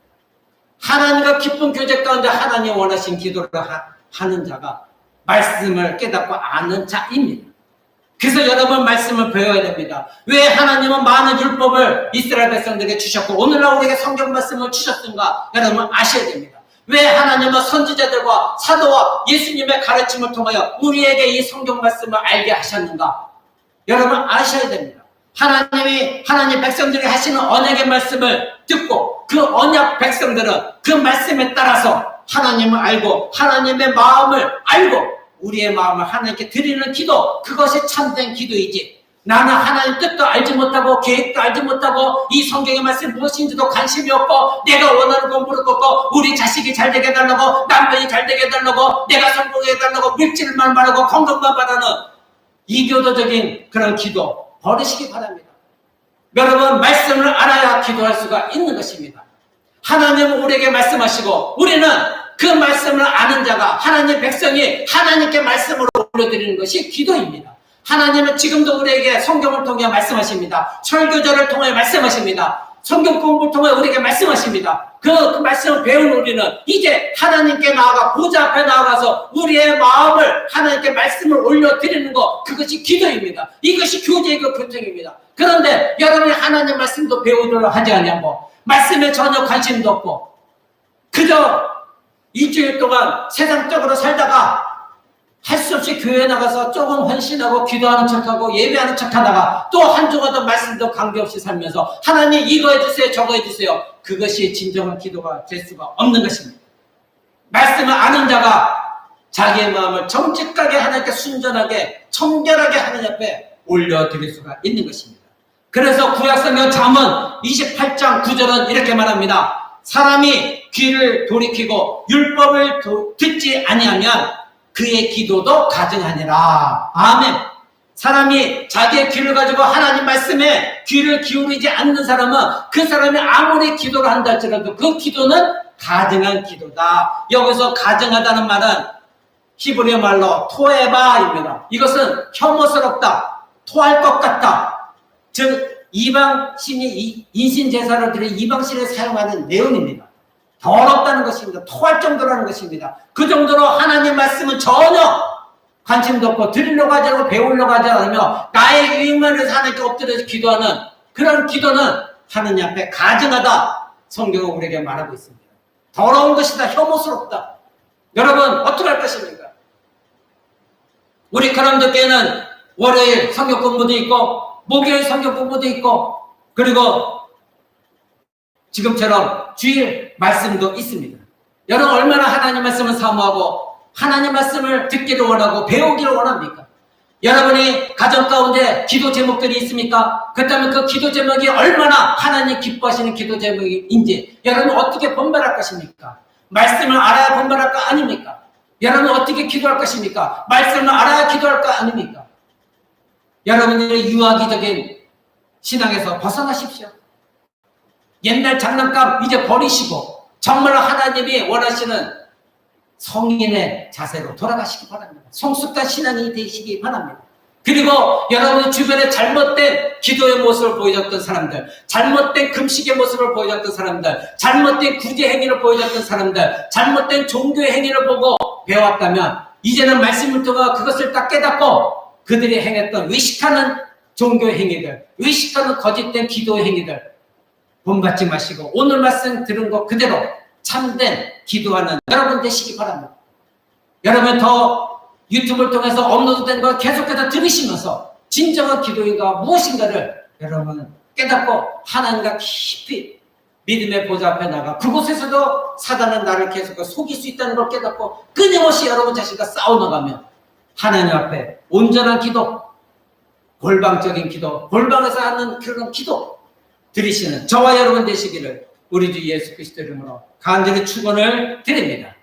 하나님과 깊은 교제 가운데 하나님 원하신 기도를 하는 자가 말씀을 깨닫고 아는 자입니다. 그래서 여러분 말씀을 배워야 됩니다. 왜 하나님은 많은 율법을 이스라엘 백성들에게 주셨고 오늘날 우리에게 성경 말씀을 주셨는가, 여러분 아셔야 됩니다. 왜 하나님은 선지자들과 사도와 예수님의 가르침을 통하여 우리에게 이 성경 말씀을 알게 하셨는가, 여러분 아셔야 됩니다. 하나님 백성들이 하시는 언약의 말씀을 듣고 그 언약 백성들은 그 말씀에 따라서 하나님을 알고 하나님의 마음을 알고 우리의 마음을 하나님께 드리는 기도, 그것이 참된 기도이지, 나는 하나님 뜻도 알지 못하고 계획도 알지 못하고 이 성경의 말씀이 무엇인지도 관심이 없고 내가 원하는 공부를 걷고 우리 자식이 잘 되게 해달라고, 남편이 잘 되게 해달라고, 내가 성공해 해달라고 물질만 바라고 건강만 바라는 이교도적인 그런 기도 버리시기 바랍니다. 여러분 말씀을 알아야 기도할 수가 있는 것입니다. 하나님은 우리에게 말씀하시고 우리는 그 말씀을 아는 자가, 하나님 백성이 하나님께 말씀을 올려드리는 것이 기도입니다. 하나님은 지금도 우리에게 성경을 통해 말씀하십니다. 설교자를 통해 말씀하십니다. 성경 공부를 통해 우리에게 말씀하십니다. 그 말씀을 배운 우리는 이제 하나님께 나아가 보좌 앞에 나아가서 우리의 마음을 하나님께 말씀을 올려드리는 것, 그것이 기도입니다. 이것이 교제이고 교통입니다. 그런데 여러분이 하나님 말씀도 배우도록 하지 않냐고, 말씀에 전혀 관심도 없고 그저 일주일 동안 세상적으로 살다가 할 수 없이 교회에 나가서 조금 헌신하고 기도하는 척하고 예배하는 척하다가 또 한 주마다 말씀도 관계없이 살면서 하나님 이거 해주세요 저거 해주세요, 그것이 진정한 기도가 될 수가 없는 것입니다. 말씀을 아는 자가 자기의 마음을 정직하게 하나님께 순전하게 청결하게 하나님 앞에 올려드릴 수가 있는 것입니다. 그래서 구약성경 잠언 28장 9절은 이렇게 말합니다. 사람이 귀를 돌이키고 율법을 듣지 아니하면 그의 기도도 가증하니라. 아멘. 사람이 자기의 귀를 가지고 하나님 말씀에 귀를 기울이지 않는 사람은 그 사람이 아무리 기도를 한다 할지라도 그 기도는 가증한 기도다. 여기서 가증하다는 말은 히브리어 말로 토에바입니다. 이것은 혐오스럽다, 토할 것 같다, 즉 이방신이 인신제사를 드린 이방신을 사용하는 내용입니다. 더럽다는 것입니다. 토할 정도라는 것입니다. 그 정도로 하나님 말씀은 전혀 관심도 없고 들으려고 하지 않고 배우려고 하지 않으며 나의 이익만을 위해서 하나님께 엎드려서 기도하는 그런 기도는 하느님 앞에 가증하다, 성경은 우리에게 말하고 있습니다. 더러운 것이다, 혐오스럽다. 여러분 어떻게 할 것입니까? 우리 사람들께는 월요일 성경 공부도 있고 목요일 성경 공부도 있고 그리고 지금처럼 주일 말씀도 있습니다. 여러분 얼마나 하나님 말씀을 사모하고 하나님 말씀을 듣기를 원하고 배우기를 원합니까? 여러분이 가정 가운데 기도 제목들이 있습니까? 그렇다면 그 기도 제목이 얼마나 하나님 기뻐하시는 기도 제목인지 여러분 어떻게 분별할 것입니까? 말씀을 알아야 분별할 거 아닙니까? 여러분 어떻게 기도할 것입니까? 말씀을 알아야 기도할 거 아닙니까? 여러분들의 유아기적인 신앙에서 벗어나십시오. 옛날 장난감 이제 버리시고 정말로 하나님이 원하시는 성인의 자세로 돌아가시기 바랍니다. 성숙한 신앙이 되시기 바랍니다. 그리고 여러분 주변에 잘못된 기도의 모습을 보여줬던 사람들, 잘못된 금식의 모습을 보여줬던 사람들, 잘못된 구제 행위를 보여줬던 사람들, 잘못된 종교의 행위를 보고 배웠다면 이제는 말씀을 통해 그것을 딱 깨닫고 그들이 행했던 의식하는 종교의 행위들, 의식하는 거짓된 기도의 행위들 본받지 마시고 오늘 말씀 들은 것 그대로 참된 기도하는 여러분 되시기 바랍니다. 여러분 더 유튜브를 통해서 업로드된 걸 계속해서 들으시면서 진정한 기도가 무엇인가를 여러분 깨닫고 하나님과 깊이 믿음의 보좌 앞에 나가 그곳에서도 사단은 나를 계속 속일 수 있다는 걸 깨닫고 끊임없이 여러분 자신과 싸워나가면 하나님 앞에 온전한 기도, 골방적인 기도, 골방에서 하는 그런 기도 드리시는 저와 여러분 되시기를 우리 주 예수 그리스도 이름으로 간절히 축원을 드립니다.